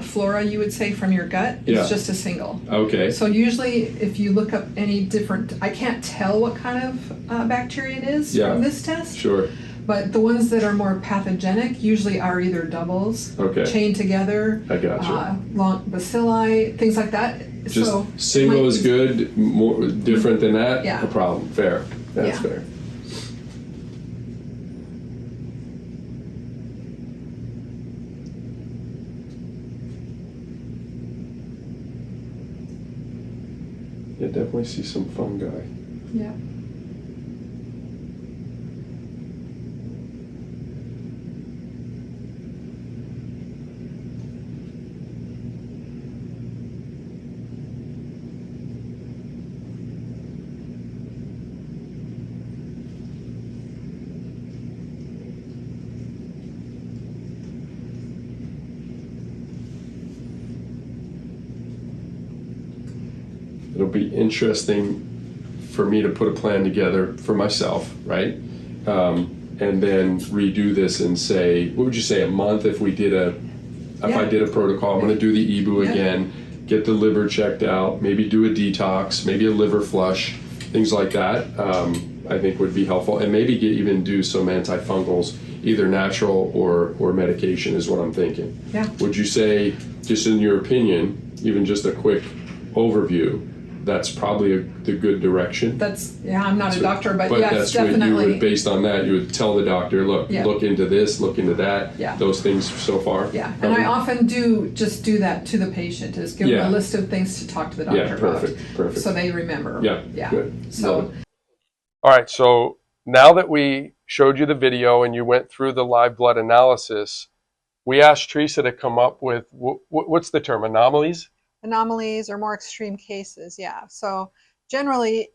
flora you would say from your gut is just a single. Okay. So usually if you look up any different, I can't tell what kind of bacteria it is from this test. Sure. But the ones that are more pathogenic usually are either doubles, chained together, I gotcha. Long bacilli, things like that. Just so single is good, more different than that, a problem. Fair. That's fair. Yeah, definitely see some fungi. Yeah. It'll be interesting for me to put a plan together for myself, right? And then redo this and say, what would you say, a month if we did if I did a protocol, I'm going to do the EBU again, get the liver checked out, maybe do a detox, maybe a liver flush, things like that, I think would be helpful. And maybe even do some antifungals, either natural or medication is what I'm thinking. Yeah. Would you say, just in your opinion, even just a quick overview, that's probably the good direction? I'm not a doctor, but yes, that's definitely. what you would, based on that, you would tell the doctor, look into this, look into that, those things so far. Yeah, and I often do that to the patient, is give them a list of things to talk to the doctor about. Perfect. So they remember. Yeah, good. So, all right, so now that we showed you the video and you went through the live blood analysis, we asked Teresa to come up with, what's the term, anomalies? Anomalies or more extreme cases, yeah. So generally,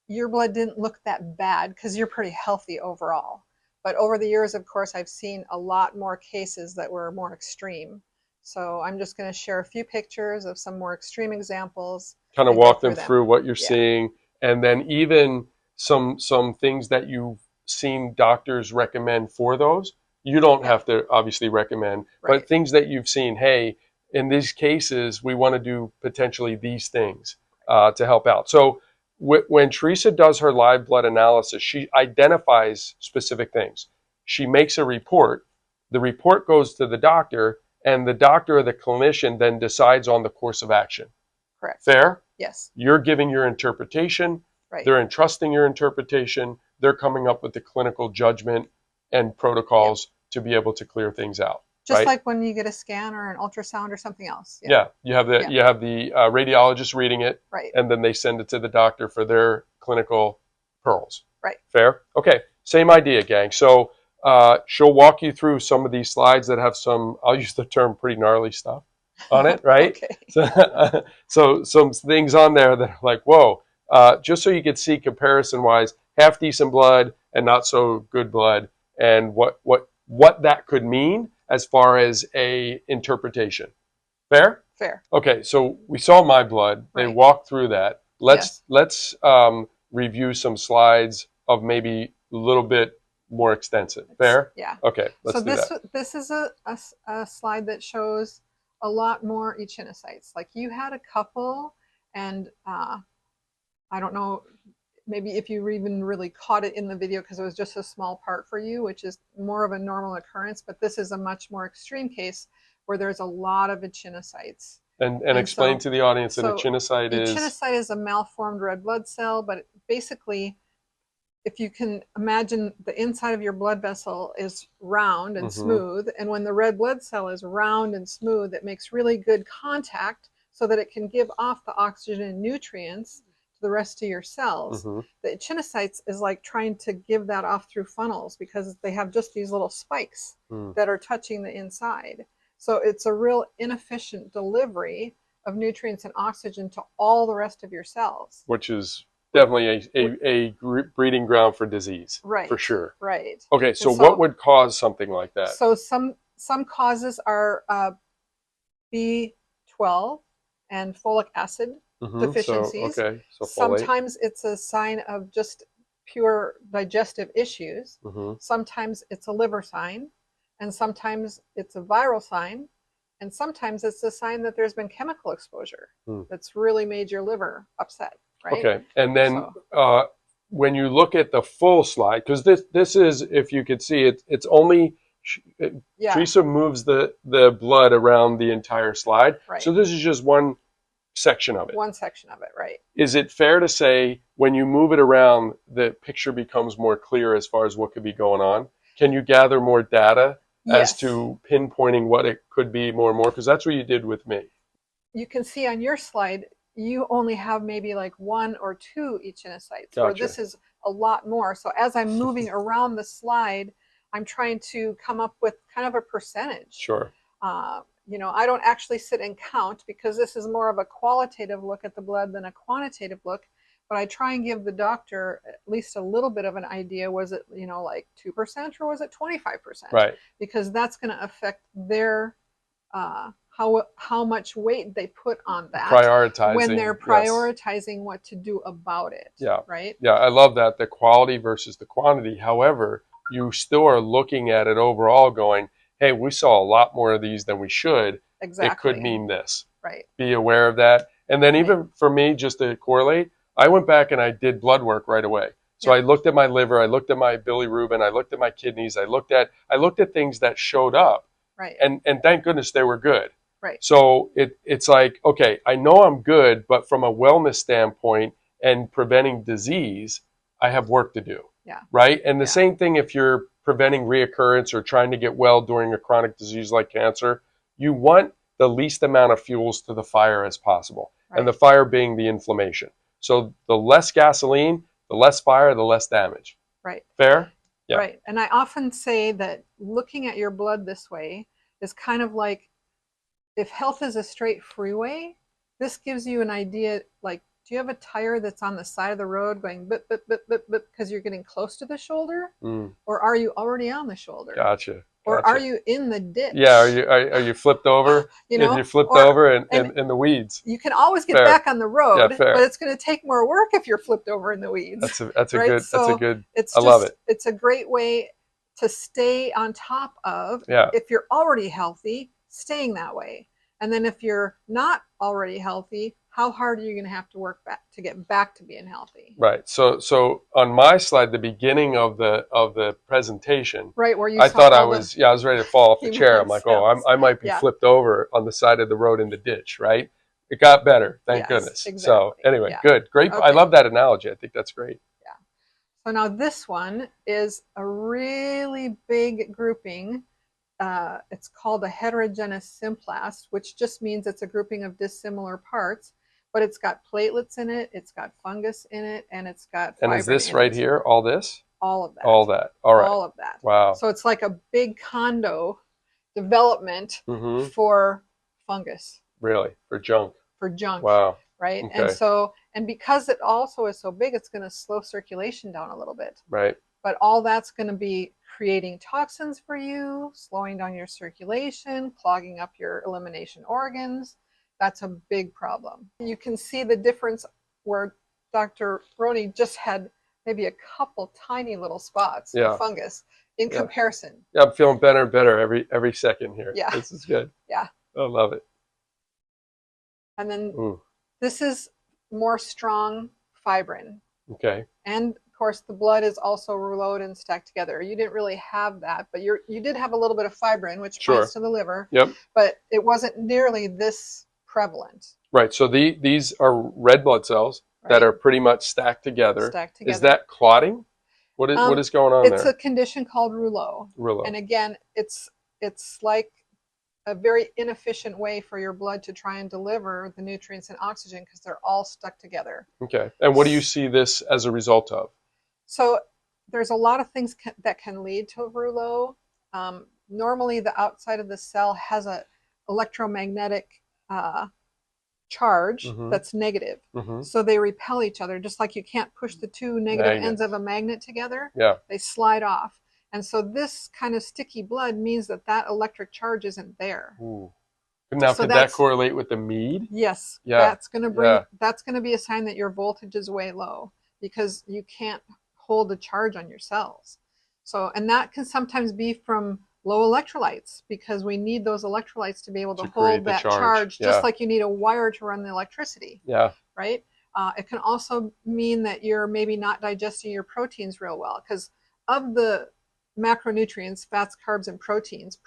your blood didn't look that bad because you're pretty healthy overall. But over the years, of course, I've seen a lot more cases that were more extreme. So I'm just going to share a few pictures of some more extreme examples. Kind of walk them through what you're seeing, and then even some things that you've seen doctors recommend for those. You don't have to obviously recommend, but things that you've seen, hey, in these cases, we want to do potentially these things to help out. So when Teresa does her live blood analysis, she identifies specific things. She makes a report. The report goes to the doctor, and the doctor or the clinician then decides on the course of action. Correct. Fair? Yes. You're giving your interpretation. Right. They're entrusting your interpretation. They're coming up with the clinical judgment and protocols to be able to clear things out. Just like when you get a scan or an ultrasound or something else. Yeah, you have the radiologist reading it, and then they send it to the doctor for their clinical pearls. Right. Fair? Okay, same idea, gang. So she'll walk you through some of these slides that have some, I'll use the term, pretty gnarly stuff. on it, right? Okay. So some things on there that are like, whoa, just so you could see comparison-wise, half decent blood and not so good blood, and what that could mean as far as a interpretation. Fair? Fair. Okay, so we saw my blood. They Right. walked through that. Yes. Let's review some slides of maybe a little bit more extensive. Fair? Yeah. Okay, let's So do that. this is a slide that shows a lot more echinocytes. Like you had a couple, and I don't know, maybe if you even really caught it in the video because it was just a small part for you, which is more of a normal occurrence, but this is a much more extreme case where there's a lot of echinocytes. And And explain to the audience that so echinocyte is... echinocyte is a malformed red blood cell, but basically, if you can imagine, the inside of your blood vessel is round and smooth, and when the red blood cell is round and smooth, it makes really good contact so that it can give off the oxygen and nutrients to the rest of your cells. The echinocytes is like trying to give that off through funnels because they have just these little spikes that are touching the inside. So it's a real inefficient delivery of nutrients and oxygen to all the rest of your cells. Which is definitely a breeding ground for disease. Right. For sure. Right. Okay, so what would cause something like that? So some causes are B12 and folic acid deficiencies. So folate. Sometimes it's a sign of just pure digestive issues. Sometimes it's a liver sign, and sometimes it's a viral sign, and sometimes it's a sign that there's been chemical exposure that's really made your liver upset. Right? Okay, and then when you look at the full slide, because this is, if you could see it, it's only Teresa moves the blood around the entire slide. Right. So this is just one section of it. One section of it, right. Is it fair to say when you move it around, the picture becomes more clear as far as what could be going on? Can you gather more data as to pinpointing what it could be more and more? Because that's what you did with me. You can see on your slide, you only have maybe like 1 or 2 echinocytes, where this is a lot more. So as I'm moving around the slide, I'm trying to come up with kind of a percentage. Sure. You know, I don't actually sit and count because this is more of a qualitative look at the blood than a quantitative look, but I try and give the doctor at least a little bit of an idea. Was it, you know, like 2% or was it 25%? Right. Because that's going to affect their how much weight they put on that prioritizing when they're prioritizing what to do about it. Yeah. Right. Yeah, I love that, the quality versus the quantity. However, you still are looking at it overall going, hey, we saw a lot more of these than we should. Exactly. It could mean this. Right. Be aware of that. And then even for me, just to correlate, I went back and I did blood work right away. So I looked at my liver, I looked at my bilirubin, I looked at my kidneys, I looked at things that showed up. Right. And thank goodness they were good. Right. So it's like, okay, I know I'm good, but from a wellness standpoint and preventing disease, I have work to do. Yeah. Right. And the same thing if you're preventing reoccurrence or trying to get well during a chronic disease like cancer, you want the least amount of fuels to the fire as possible. Right. And the fire being the inflammation. So the less gasoline, the less fire, the less damage. Right. Fair? Yeah. Right. And I often say that looking at your blood this way is kind of like, if health is a straight freeway, this gives you an idea, like, do you have a tire that's on the side of the road going bip, bip, bip, bip, bip, because you're getting close to the shoulder? Or are you already on the shoulder? Gotcha. Or are you in the ditch? Yeah, are you flipped over? You know, if you flipped over in the weeds. You can always get back on the road, but it's going to take more work if you're flipped over in the weeds. That's a good. It's I love it. It's a great way to stay on top of. If you're already healthy, staying that way. And then if you're not already healthy, how hard are you going to have to work back to get back to being healthy? Right. So on my slide, the beginning of the presentation, right where you I thought I was ready to fall off the chair. I'm like, I might be flipped over on the side of the road in the ditch. Right. It got better, thank goodness. Exactly. So anyway, good, great. Okay. I love that analogy. I think that's great. Yeah. So now this one is a really big grouping. It's called a heterogeneous symplast, which just means it's a grouping of dissimilar parts, but it's got platelets in it, it's got fungus in it, and it's got fibrin. And is this right here, all this? All of that. All that. All right. All of that. Wow. So it's like a big condo development for fungus Really? For junk? for junk, Wow. right? And Okay. so, and because it also is so big, it's going to slow circulation down a little bit. Right. But all that's going to be creating toxins for you, slowing down your circulation, clogging up your elimination organs. That's a big problem. You can see the difference where Dr. Roney just had maybe a couple tiny little spots Yeah. of fungus in Yeah. comparison. Yeah, I'm feeling better and better every second here. Yeah. This is good. Yeah. I love it. And then Ooh. this is more strong fibrin. Okay. And of course, the blood is also rouleaued and stacked together. You didn't really have that, but you did have a little bit of fibrin, which Sure. points to the liver. Yep. But it wasn't nearly this prevalent. Right. So these are red blood cells that are pretty much stacked together. Stacked together. Is that clotting? What is going on It's there? a condition called rouleau. Rouleau. And again, it's like a very inefficient way for your blood to try and deliver the nutrients and oxygen because they're all stuck together. Okay. And what do you see this as a result of? So there's a lot of things that can lead to rouleau. Normally, the outside of the cell has an electromagnetic charge that's negative. So they repel each other, just like you can't push the two negative ends of a magnet together. Yeah. They slide off. And so this kind of sticky blood means that that electric charge isn't there. Ooh. Now, So could that correlate with the mead? Yes. Yeah. That's going to bring. That's going to be a sign that your voltage is way low because you can't hold the charge on your cells. So, and that can sometimes be from low electrolytes because we need those electrolytes to be able to hold that charge, just like you need a wire to run the electricity. Yeah. Right. It can also mean that you're maybe not digesting your proteins real well because of the macronutrients, fats, carbs, and proteins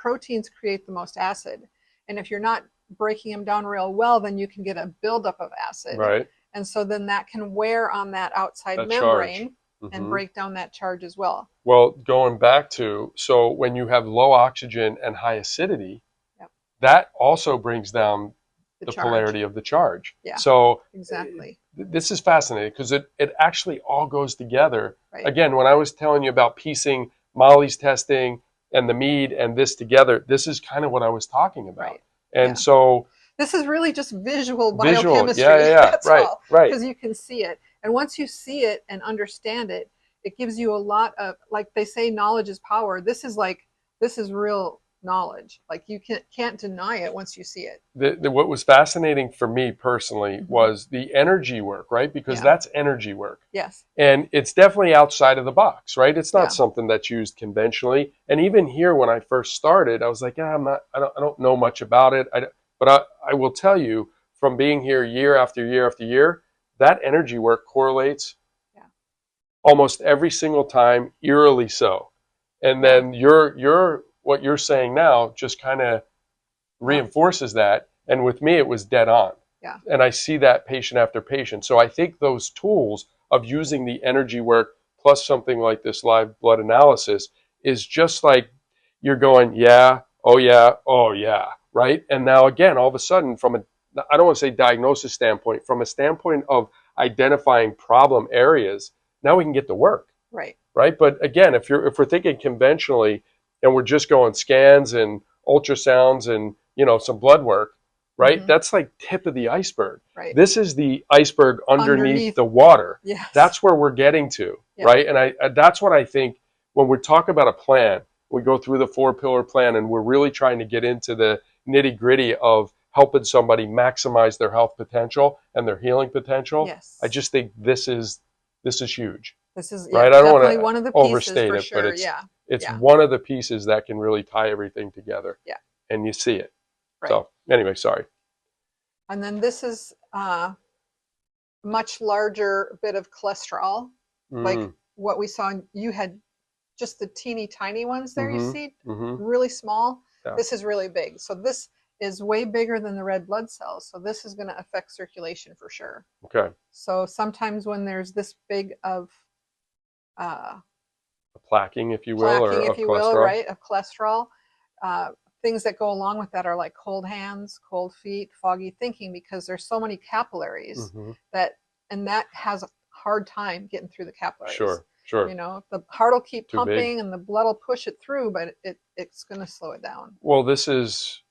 create the most acid. And if you're not breaking them down real well, then you can get a buildup of acid. Right. And so then that can wear on that outside membrane and break down that charge as well. Well, going back to, so when you have low oxygen and high acidity, that also brings down the polarity of the charge. Yeah. So exactly. This is fascinating because it actually all goes together. Right. Again, when I was telling you about piecing Molly's testing and the mead and this together, this is kind of what I was talking about. Right. And so this is really just visual biochemistry. Yeah. That's right. all. Right. Because you can see it. And once you see it and understand it, it gives you a lot of, like they say, knowledge is power. This is real knowledge. Like you can't deny it once you see it. What was fascinating for me personally was the energy work, right? Because that's energy work. Yes. And it's definitely outside of the box, right? It's not something that's used conventionally. And even here, when I first started, I was like, I don't know much about it. But I will tell you, from being here year after year after year, that energy work correlates almost every single time, eerily so. And then what you're saying now just kind of reinforces that. And with me, it was dead on. Yeah. And I see that patient after patient. So I think those tools of using the energy work plus something like this live blood analysis is just like you're going, oh yeah, right? And now again, all of a sudden, I don't want to say diagnosis standpoint, from a standpoint of identifying problem areas, now we can get to work. Right. Right. But again, if we're thinking conventionally and we're just going scans and ultrasounds and, some blood work, right? That's like tip of the iceberg. Right. This is the iceberg underneath the water. Yes. That's where we're getting to. Yeah. Right. And that's what I think when we talk about a plan, we go through the 4-pillar plan and we're really trying to get into the nitty gritty of helping somebody maximize their health potential and their healing potential. Yes. I just think this is huge. This is right. I don't want to one of the pieces overstate for it, sure. but it's one of the pieces that can really tie everything together. Yeah. And you see it. Right. So anyway, sorry. And then this is much larger bit of cholesterol, like what we saw. You had just the teeny tiny ones there. You see, really small. Yeah. This is really big. So this is way bigger than the red blood cells. So this is going to affect circulation for sure. Okay. So sometimes when there's this big of plaquing, if you will, right, of cholesterol, things that go along with that are like cold hands, cold feet, foggy thinking, because there's so many capillaries that has a hard time getting through the capillaries. Sure. The heart will keep pumping and the blood will push it through, but it's going to slow it down. Well, this is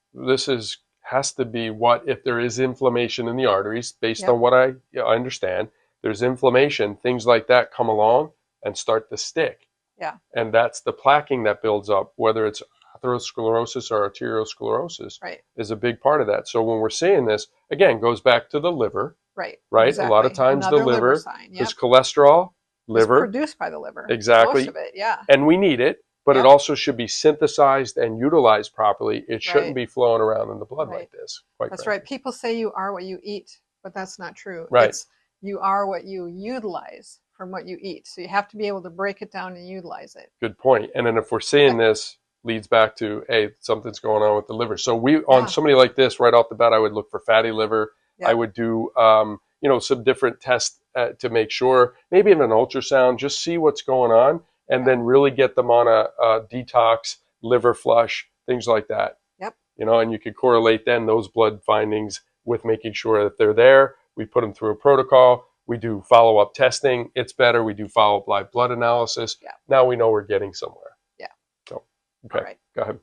has to be what, if there is inflammation in the arteries, based Yep. on what I understand, there's inflammation, things like that come along and start to stick. Yeah. And that's the plaquing that builds up, whether it's atherosclerosis or arteriosclerosis, Right. is a big part of that. So when we're seeing this, again, goes back to the liver, Right. right? Exactly. A lot of times Another the liver, sign. because Yep. cholesterol, It's liver, produced by the liver. exactly. Most of it, yeah. And we need it, but it Yep. also should be synthesized and utilized properly. It shouldn't Right. be flowing around in the blood Right. like this. Quite That's frankly. right. People say you are what you eat, but that's not true. Right. It's you are what you utilize from what you eat. So you have to be able to break it down and utilize it. Good point. And then if we're seeing Okay. this, leads back to, hey, something's going on with the liver. So we, on Yeah. somebody like this, right off the bat, I would look for fatty liver. Yep. I would do, some different tests to make sure, maybe even an ultrasound, just see what's going on, and then really get them on a detox, liver flush, things like that. Yep. And you could correlate then those blood findings with making sure that they're there. We put them through a protocol. We do follow-up testing. It's better. We do follow-up live blood analysis. Yeah. Now we know we're getting somewhere. Yeah. So, okay. All right. Go ahead.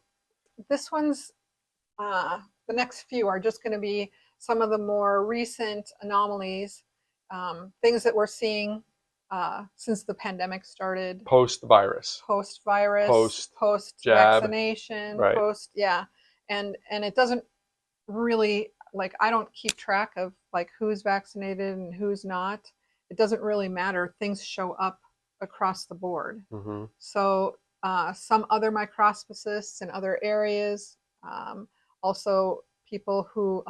This one's, the next few are just going to be some of the more recent anomalies, things that we're seeing since the pandemic started. Post-virus. Post-virus, Jab. post-vaccination, Right. yeah. And it doesn't really, like, I don't keep track of like who's vaccinated and who's not. It doesn't really matter. Things show up across the board. Mm-hmm. So some other microscopists in other areas, also people who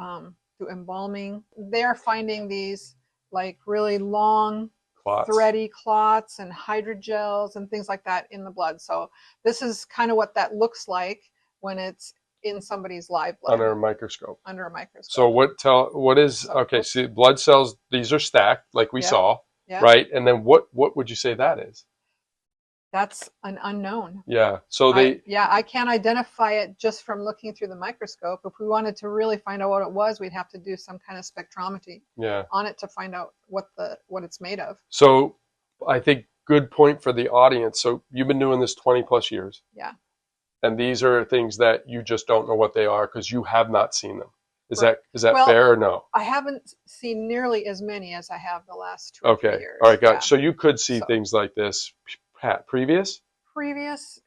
do embalming, they're finding these like really long Clots. thready clots and hydrogels and things like that in the blood. So this is kind of what that looks like when it's in somebody's live blood Under a microscope. under a microscope. So what is, okay, see, blood cells, these are stacked like we Yep. saw, Yep. right? And then what would you say that is? That's an unknown. Yeah. So I can't identify it just from looking through the microscope. If we wanted to really find out what it was, we'd have to do some kind of spectrometry on it to find out what it's made of. So I think good point for the audience. So you've been doing this 20 plus years. Yeah. And these are things that you just don't know what they are because you have not seen them. Is Right. that Well, fair or no? I haven't seen nearly as many as I have the last 2 or 3 years. All right, got Yeah. it. So you could see things like this previous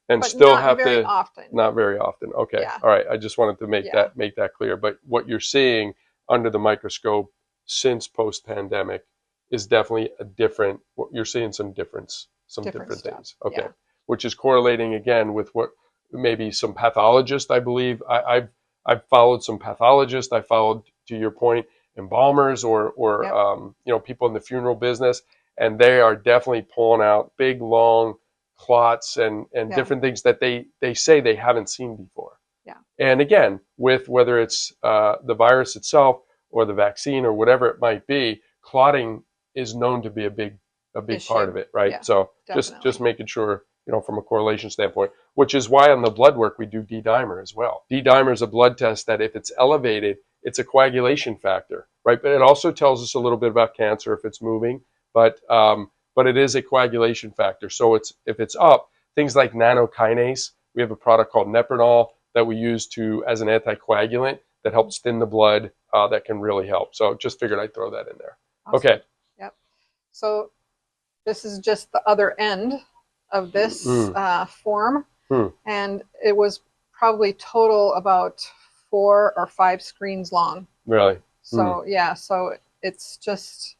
and but still not have very to often. not very often. Okay. Yeah. All right. I just wanted to make Yeah. that clear. But what you're seeing under the microscope since post pandemic is definitely a different. You're seeing some different Different stuff. things. Okay. Yeah. Which is correlating again with what maybe some pathologists, I believe. I've followed some pathologists. I followed, to your point, embalmers or Yep. people in the funeral business, and they are definitely pulling out big long clots and Yeah. different things that they say they haven't seen before. Yeah. And again, with whether it's the virus itself or the vaccine or whatever it might be, clotting is known to be a big Issue. part of it, right? Yeah, So definitely. just making sure, from a correlation standpoint, which is why on the blood work we do D-dimer as well. D-dimer is a blood test that if it's elevated, it's a coagulation factor, right? But it also tells us a little bit about cancer if it's moving, but it is a coagulation factor. So if it's up, things like nanokinase, we have a product called Nepronol that we use as an anticoagulant that helps thin the blood, that can really help. So just figured I'd throw that in there. Awesome. Okay. Yep. So this is just the other end of this form. And it was probably total about 4 or 5 screens long. Really? So so it's just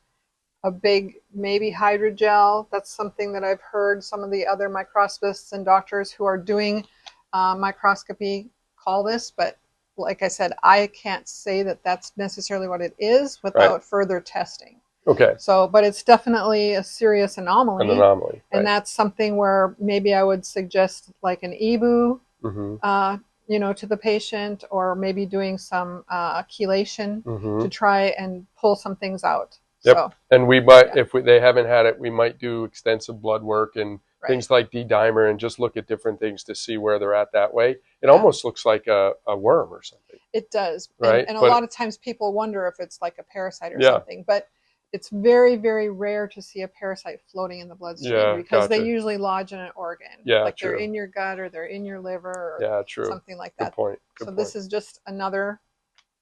a big maybe hydrogel. That's something that I've heard some of the other microscopists and doctors who are doing microscopy call this, but like I said, I can't say that that's necessarily what it is without further testing. Okay. So, but it's definitely a serious anomaly. An anomaly. And that's something where maybe I would suggest like an EBU, to the patient, or maybe doing some chelation to try and pull some things out. Yep. So, and we might, if they haven't had it, we might do extensive blood work and things like D-dimer and just look at different things to see where they're at that way. It almost looks like a worm or something. It does. Right. And a lot of times people wonder if it's like a parasite or something, but it's very, very rare to see a parasite floating in the bloodstream because they usually lodge in an organ. Like they're in your gut or they're in your liver or something like that. Good point. So this is just another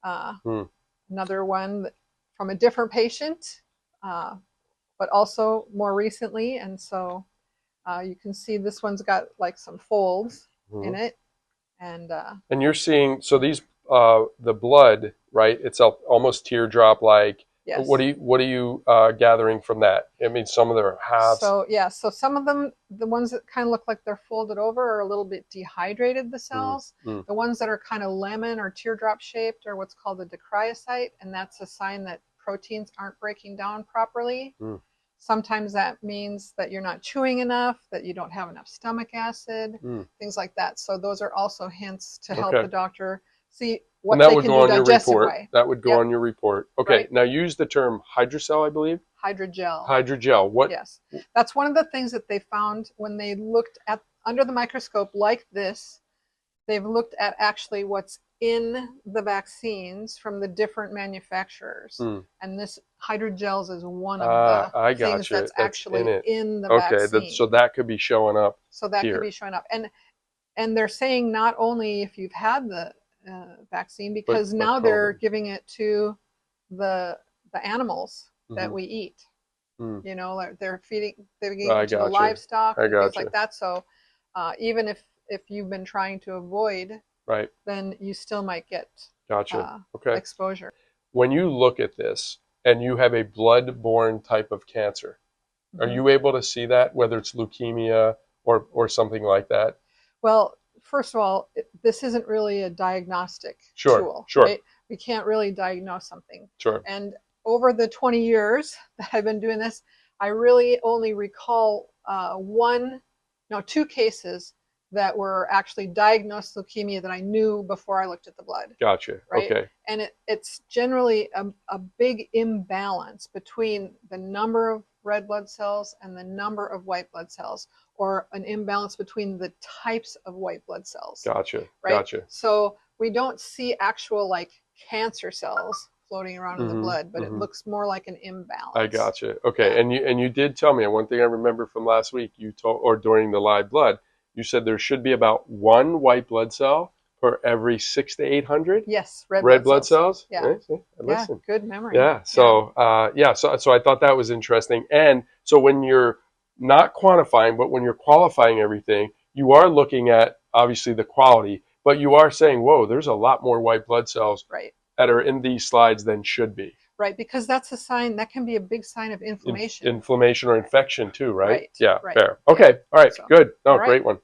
Another one from a different patient, but also more recently. And so you can see this one's got like some folds in it. And you're seeing, so these, the blood, right? It's almost teardrop like. yes. What are you gathering from that? I mean, some of them are halves. So yeah, so some of them, the ones that kind of look like they're folded over, are a little bit dehydrated, the cells. The ones that are kind of lemon or teardrop shaped are what's called a dicryocyte, and that's a sign that proteins aren't breaking down properly. Sometimes that means that you're not chewing enough, that you don't have enough stomach acid, things like that. So those are also hints to help the doctor see what they can do digestive-wise. That would go on your report. Okay, right. Now use the term hydrocell, I believe. Hydrogel. Hydrogel. What? Yes, that's one of the things that they found when they looked at under the microscope like this. They've looked at actually what's in the vaccines from the different manufacturers, and this hydrogels is one of the things that's actually in the vaccine. Okay, so that could be showing up. So that could be showing up, and they're saying not only if you've had the vaccine, because now they're giving it to the animals that we eat. You know, they're giving it to the livestock and things like that. So even if you've been trying to avoid, then you still might get exposure. When you look at this and you have a blood-borne type of cancer, are you able to see that, whether it's leukemia or something like that? Well, first of all, this isn't really a diagnostic tool. Right? We can't really diagnose something. And over the 20 years that I've been doing this, I really only recall two cases that were actually diagnosed leukemia that I knew before I looked at the blood. Gotcha. Right? Okay. And it's generally a big imbalance between the number of red blood cells and the number of white blood cells, or an imbalance between the types of white blood cells. Gotcha. Right? Gotcha. So we don't see actual like cancer cells floating around in the blood, but it looks more like an imbalance. I gotcha. Okay. Yeah. And you did tell me, and one thing I remember from last week, you told, or during the live blood, you said there should be about one white blood cell for every 600 to 800. Yes, red blood cells. Yeah. Right? Yeah, good memory. Yeah. So so I thought that was interesting. And so when you're not quantifying, but when you're qualifying everything, you are looking at obviously the quality, but you are saying, whoa, there's a lot more white blood cells that are in these slides than should be. Right, because that's a sign, that can be a big sign of inflammation. Inflammation or infection too, right? Yeah, right. Fair. Okay, all right, good. No, great one.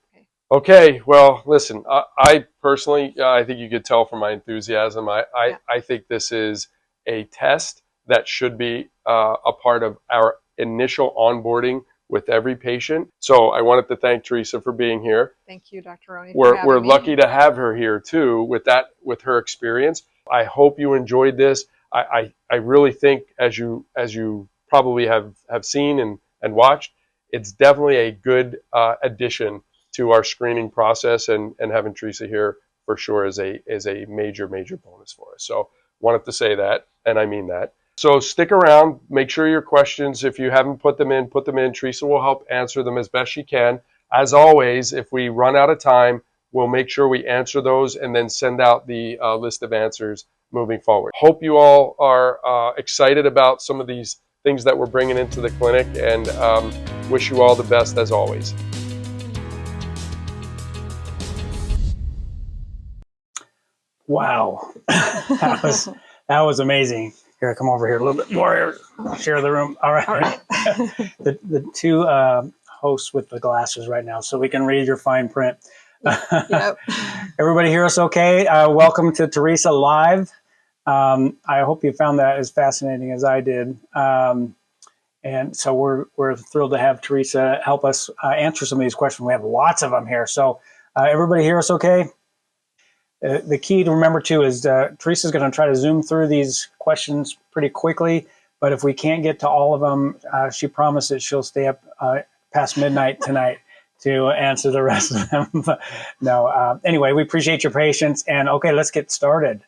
Okay, well, listen, I personally, I think you could tell from my enthusiasm, I think this is a test that should be a part of our initial onboarding with every patient. So I wanted to thank Teresa for being here. Thank you, Dr. Roney. We're lucky to have her here too with her experience. I hope you enjoyed this. I really think, as you probably have seen and watched, it's definitely a good addition to our screening process, and having Teresa here for sure is a major bonus for us. So wanted to say that, and I mean that. So stick around, make sure your questions, if you haven't put them in. Teresa will help answer them as best she can. As always, if we run out of time, we'll make sure we answer those and then send out the list of answers moving forward. Hope you all are excited about some of these things that we're bringing into the clinic, and wish you all the best as always. Wow, that was amazing. Here, come over here a little bit more. Share the room. All right. the two hosts with the glasses right now, so we can read your fine print. Yep. Everybody hear us okay? Welcome to Teresa Live. I hope you found that as fascinating as I did. And so we're thrilled to have Teresa help us answer some of these questions. We have lots of them here. So everybody hear us okay? The key to remember too is Teresa's going to try to zoom through these questions pretty quickly, but if we can't get to all of them, she promises she'll stay up past midnight tonight to answer the rest of them. No, anyway, we appreciate your patience, and okay, let's get started.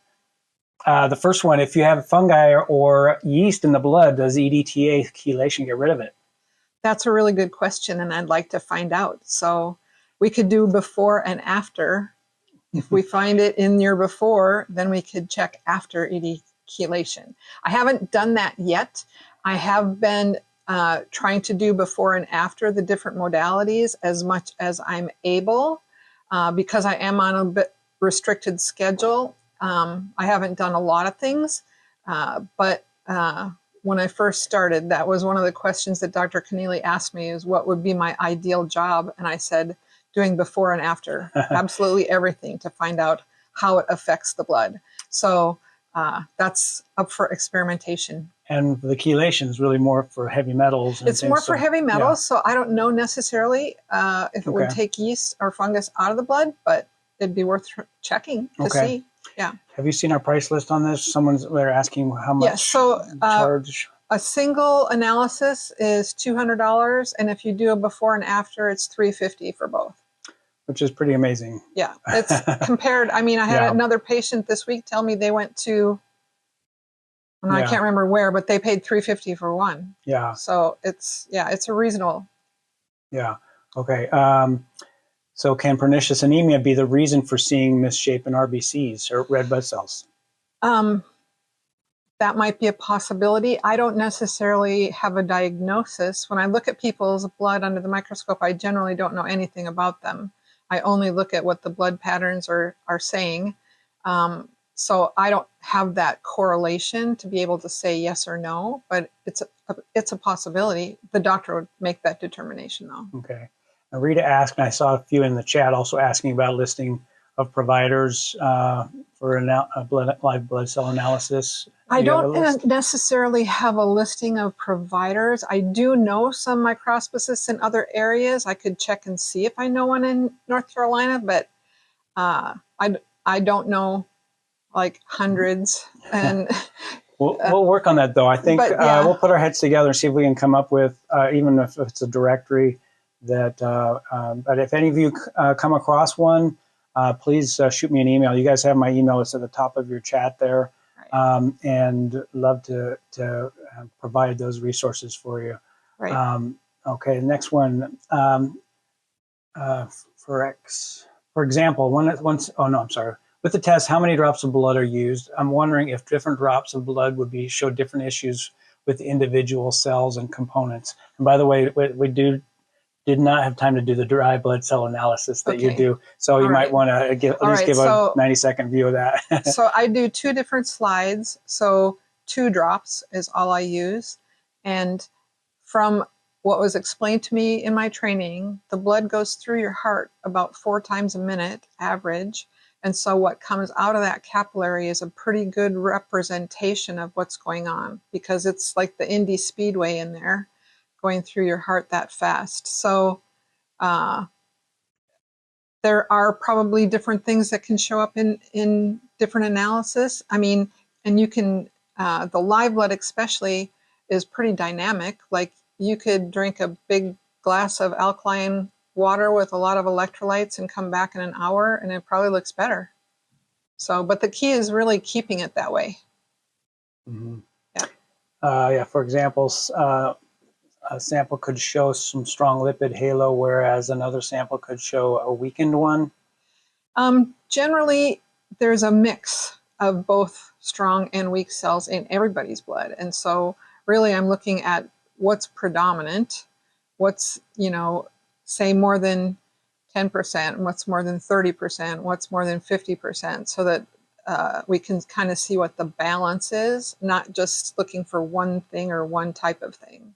The first one, if you have fungi or yeast in the blood, does EDTA chelation get rid of it? That's a really good question, and I'd like to find out. So we could do before and after If we find it in your before, then we could check after ED chelation. I haven't done that yet. I have been trying to do before and after the different modalities as much as I'm able, because I am on a bit restricted schedule. I haven't done a lot of things, but when I first started, that was one of the questions that Dr. Keneally asked me, is what would be my ideal job? And I said, doing before and after, absolutely everything to find out how it affects the blood. So that's up for experimentation. And the chelation is really more for heavy metals. And it's more for heavy metals, so I don't know necessarily if it would take yeast or fungus out of the blood, but it'd be worth checking to see. Yeah. Have you seen our price list on this? They're asking how much. Yeah, so charge. A single analysis is $200, and if you do a before and after, it's $350 for both. Which is pretty amazing. Yeah, it's compared. I mean, I had another patient this week tell me they went to, I can't remember where, but they paid $350 for one. Yeah. So it's a reasonable. Yeah. Okay. So can pernicious anemia be the reason for seeing misshapen RBCs or red blood cells? That might be a possibility. I don't necessarily have a diagnosis. When I look at people's blood under the microscope, I generally don't know anything about them. I only look at what the blood patterns are saying. So I don't have that correlation to be able to say yes or no, but it's a possibility. The doctor would make that determination, though. Okay. Now, Rita asked, and I saw a few in the chat also asking about listing of providers for live blood cell analysis. I don't necessarily have a listing of providers. I do know some microscopists in other areas. I could check and see if I know one in North Carolina, but I don't know like hundreds. And we'll work on that, though. I think we'll put our heads together and see if we can come up with, even if it's a directory, that. But if any of you come across one, please shoot me an email. You guys have my email. It's at the top of your chat there. And love to provide those resources for you. Right. Okay, the next one. For example, with the test, how many drops of blood are used? I'm wondering if different drops of blood would show different issues with the individual cells and components. And by the way, we did not have time to do the dry blood cell analysis that you do. So you might want to give a 90-second view of that. So I do 2 different slides. So 2 drops is all I use. And from what was explained to me in my training, the blood goes through your heart about 4 times a minute average. And so what comes out of that capillary is a pretty good representation of what's going on, because it's like the Indy Speedway in there, going through your heart that fast. So there are probably different things that can show up in different analysis. I mean, and you can, the live blood especially is pretty dynamic. Like you could drink a big glass of alkaline water with a lot of electrolytes and come back in an hour and it probably looks better. So, but the key is really keeping it that way. Mm-hmm. Yeah. For example, a sample could show some strong lipid halo, whereas another sample could show a weakened one? Generally, there's a mix of both strong and weak cells in everybody's blood. And so really I'm looking at what's predominant, what's, say more than 10%, what's more than 30%, what's more than 50%, so that we can kind of see what the balance is, not just looking for one thing or one type of thing.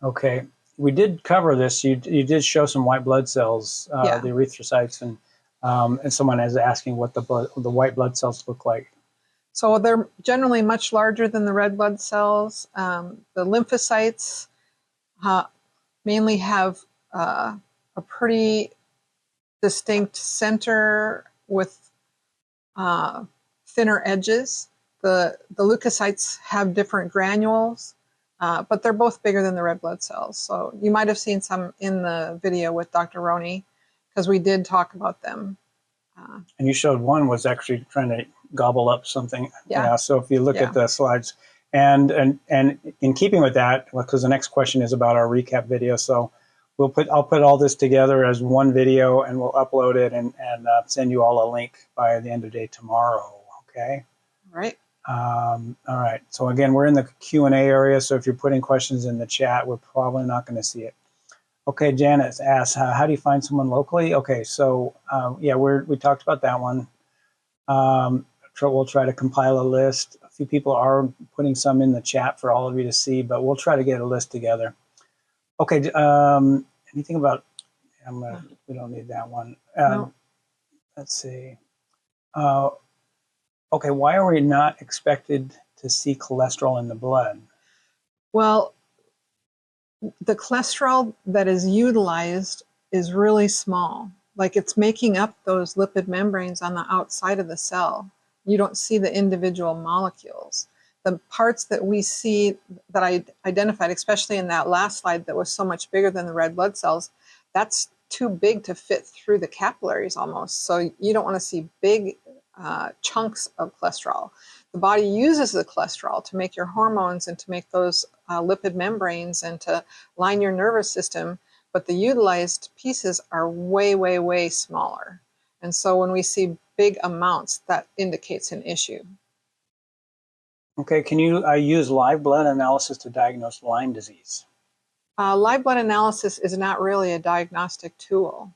Okay, we did cover this. You did show some white blood cells, the erythrocytes, and someone is asking what the white blood cells look like. So they're generally much larger than the red blood cells. The lymphocytes mainly have a pretty distinct center with thinner edges. The leukocytes have different granules. But they're both bigger than the red blood cells. So you might have seen some in the video with Dr. Roney, because we did talk about them. And you showed one was actually trying to gobble up something. Yeah. So if you look at the slides, and in keeping with that, because the next question is about our recap video. So I'll put all this together as one video, and we'll upload it and send you all a link by the end of the day tomorrow. Okay. All right. All right. So again, we're in the Q&A area. So if you're putting questions in the chat, we're probably not going to see it. Okay. Janet asks, how do you find someone locally? Okay. So yeah, we talked about that one. We'll try to compile a list. A few people are putting some in the chat for all of you to see, but we'll try to get a list together. Okay. Anything about? We don't need that one. No. Let's see. Okay. Why are we not expected to see cholesterol in the blood? Well, the cholesterol that is utilized is really small. Like it's making up those lipid membranes on the outside of the cell. You don't see the individual molecules. The parts that we see that I identified, especially in that last slide that was so much bigger than the red blood cells, that's too big to fit through the capillaries almost. So you don't want to see big chunks of cholesterol. The body uses the cholesterol to make your hormones and to make those lipid membranes and to line your nervous system, but the utilized pieces are way, way, way smaller. And so when we see big amounts, that indicates an issue. Okay, can you use live blood analysis to diagnose Lyme disease? Live blood analysis is not really a diagnostic tool.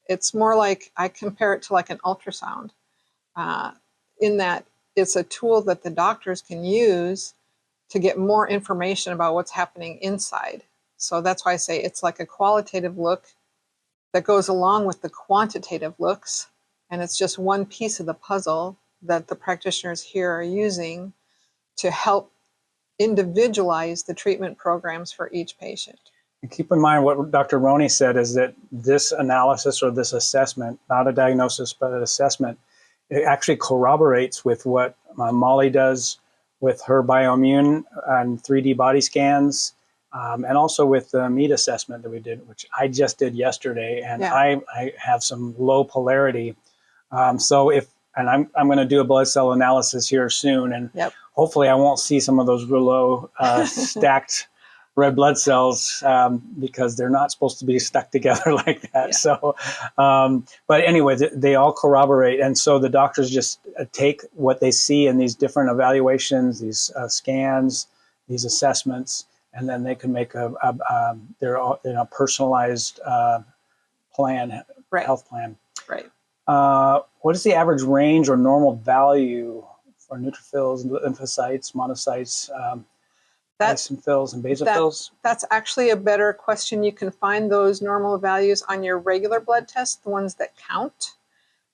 It's more like, I compare it to like an ultrasound, in that it's a tool that the doctors can use to get more information about what's happening inside. So that's why I say it's like a qualitative look that goes along with the quantitative looks, and it's just one piece of the puzzle that the practitioners here are using to help individualize the treatment programs for each patient. And keep in mind what Dr. Roney said is that this analysis or this assessment, not a diagnosis, but an assessment, it actually corroborates with what Molly does with her bioimmune and 3D body scans, and also with the meat assessment that we did, which I just did yesterday, and Yeah. I have some low polarity. So and I'm going to do a blood cell analysis here soon, and Yep. hopefully I won't see some of those real low stacked red blood cells, because they're not supposed to be stuck together like that. Yeah. So, but anyway, they all corroborate. And so the doctors just take what they see in these different evaluations, these scans, these assessments, and then they can make their personalized plan, Right. health plan. Right. What is the average range or normal value for neutrophils, lymphocytes, monocytes, eosinophils, and basophils? That's actually a better question. You can find those normal values on your regular blood tests, the ones that count.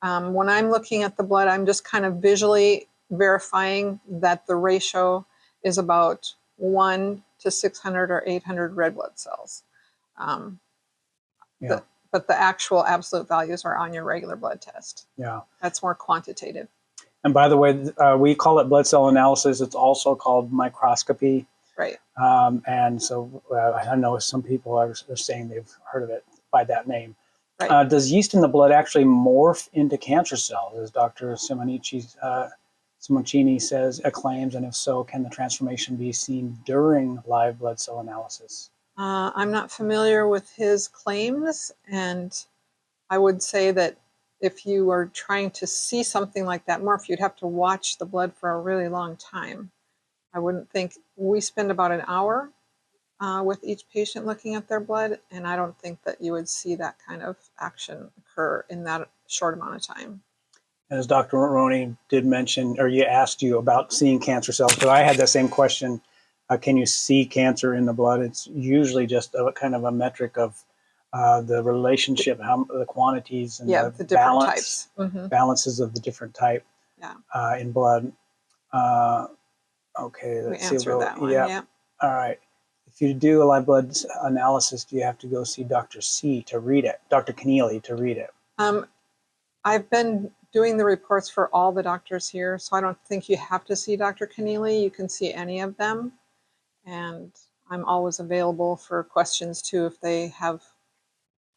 When I'm looking at the blood, I'm just kind of visually verifying that the ratio is about 1 to 600 or 800 red blood cells. Yeah. But the actual absolute values are on your regular blood test. Yeah. That's more quantitative. And by the way, we call it blood cell analysis. It's also called microscopy. Right. And so I know some people are saying they've heard of it by that name. Right. Does yeast in the blood actually morph into cancer cells, as Dr. Simoncini claims, and if so, can the transformation be seen during live blood cell analysis? I'm not familiar with his claims, and I would say that if you were trying to see something like that morph, you'd have to watch the blood for a really long time. I wouldn't think, we spend about an hour with each patient looking at their blood, and I don't think that you would see that kind of action occur in that short amount of time. As Dr. Roney did mention, or asked you about seeing cancer cells, but I had the same question. Can you see cancer in the blood? It's usually just a kind of a metric of the relationship, the quantities, and the different types. Mm-hmm. Balances of the different type in blood. Okay, let's see. That one. Yeah. All right. If you do a live blood analysis, do you have to go see Dr. C to read it, Dr. Keneally to read it? I've been doing the reports for all the doctors here, so I don't think you have to see Dr. Keneally. You can see any of them. And I'm always available for questions too if they have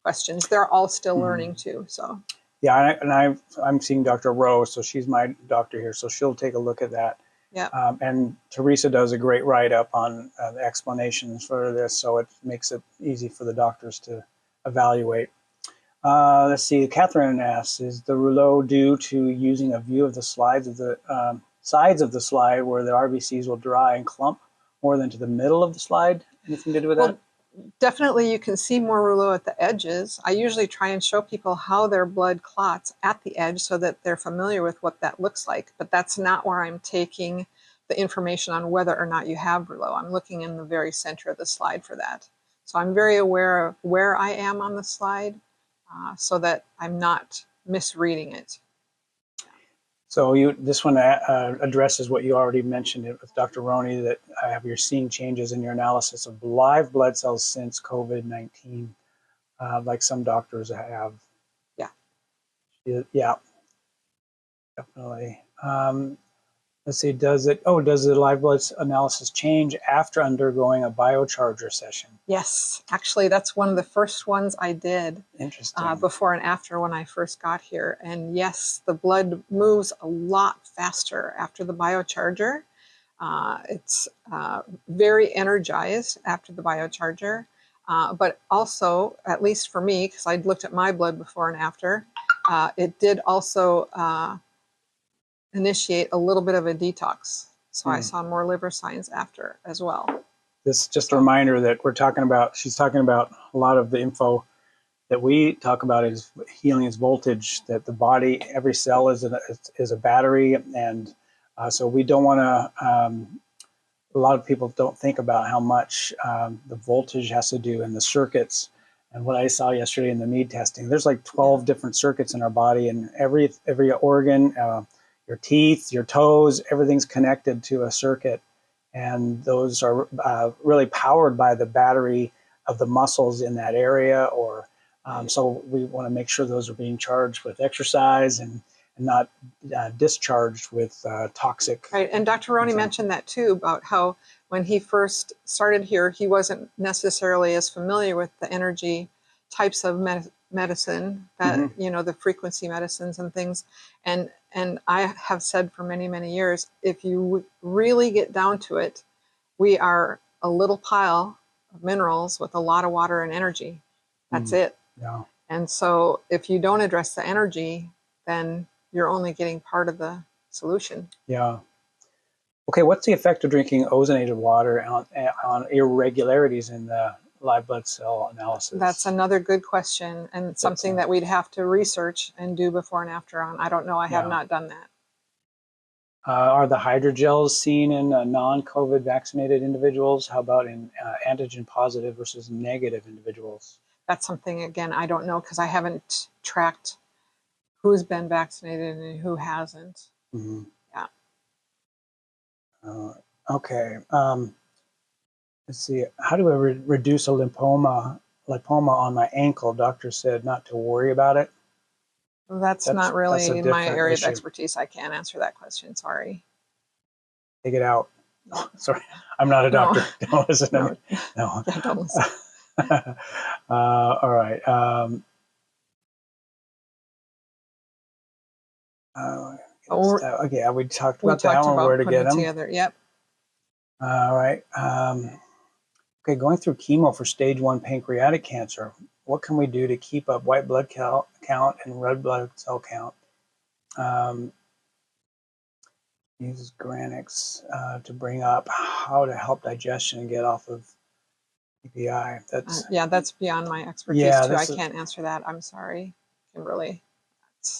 questions. They're all still learning too. So yeah, and I'm seeing Dr. Rowe, so she's my doctor here, so she'll take a look at that. Yeah. And Teresa does a great write-up on the explanations for this, so it makes it easy for the doctors to evaluate. Let's see. Catherine asks, is the rouleau due to using a view of the sides of the slide where the RBCs will dry and clump more than to the middle of the slide? Anything to do with that? Definitely you can see more rouleau at the edges. I usually try and show people how their blood clots at the edge so that they're familiar with what that looks like. But that's not where I'm taking the information on whether or not you have rouleau. I'm looking in the very center of the slide for that. So I'm very aware of where I am on the slide so that I'm not misreading it. So this one addresses what you already mentioned with Dr. Roney, that you're seeing changes in your analysis of live blood cells since COVID-19, like some doctors have. Yeah, definitely. Let's see, does the live blood analysis change after undergoing a biocharger session? Yes, actually, that's one of the first ones I did. Interesting. Before and after when I first got here. And yes, the blood moves a lot faster after the biocharger. It's very energized after the biocharger. But also, at least for me, because I'd looked at my blood before and after, it did also initiate a little bit of a detox. So I saw more liver signs after as well. This just a reminder that she's talking about a lot of the info that we talk about is healing is voltage, that the body, every cell is a battery. And so we don't want to, a lot of people don't think about how much the voltage has to do in the circuits. And what I saw yesterday in the mead testing, there's like 12 different circuits in our body, and every organ, your teeth, your toes, everything's connected to a circuit. And those are really powered by the battery of the muscles in that area. Or so we want to make sure those are being charged with exercise and not discharged with toxic. Right, and Dr. Roney mentioned that too, about how when he first started here, he wasn't necessarily as familiar with the energy types of medicine, that the frequency medicines and things. And I have said for many, many years, if you really get down to it, we are a little pile of minerals with a lot of water and energy. That's it. Yeah. And so if you don't address the energy, then you're only getting part of the solution. Yeah. Okay, what's the effect of drinking ozonated water on irregularities in the live blood cell analysis? That's another good question, and something that we'd have to research and do before and after on. I don't know. I have not done that. Are the hydrogels seen in non-COVID vaccinated individuals? How about in antigen positive versus negative individuals? That's something, again, I don't know, because I haven't tracked who's been vaccinated and who hasn't. Mm-hmm. Yeah. Okay. Let's see. How do I reduce a lipoma on my ankle? Doctor said not to worry about it. Well, that's not really my area of expertise. I can't answer that question. Sorry. Take it out. No. Sorry, I'm not a doctor. No. Don't listen to me. No. Yeah, don't listen. All right. Okay, we talked about that one, where to get them. Together. Yep. All right. Okay, going through chemo for stage 1 pancreatic cancer, what can we do to keep up white blood count and red blood cell count? Uses Granix to bring up how to help digestion and get off of PPI. That's beyond my expertise too. I can't answer that. I'm sorry, Kimberly.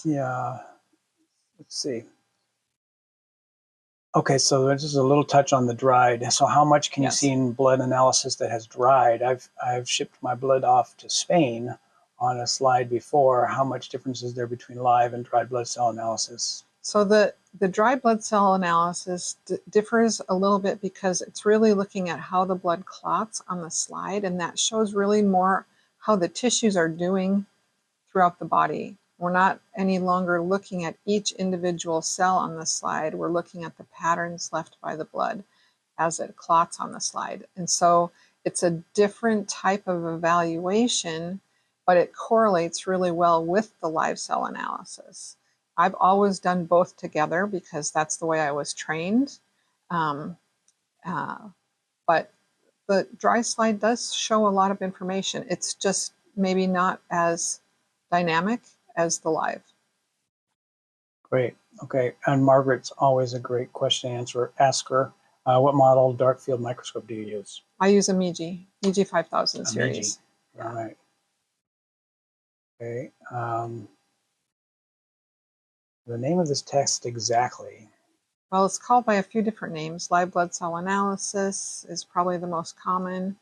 Yeah. Let's see. Okay, so there's just a little touch on the dried. So how much can you see in blood analysis that has dried? I've shipped my blood off to Spain on a slide before. How much difference is there between live and dried blood cell analysis? So the dried blood cell analysis differs a little bit because it's really looking at how the blood clots on the slide, and that shows really more how the tissues are doing throughout the body. We're not any longer looking at each individual cell on the slide. We're looking at the patterns left by the blood as it clots on the slide. And so it's a different type of evaluation, but it correlates really well with the live cell analysis. I've always done both together because that's the way I was trained. But the dry slide does show a lot of information. It's just maybe not as dynamic as the live. Great. Okay. And Margaret's always a great question to answer. Ask her, what model dark field microscope do you use? I use a Meiji 5000 A series. Meiji. All right. Okay. The name of this test exactly? Well, it's called by a few different names. Live blood cell analysis is probably the most common.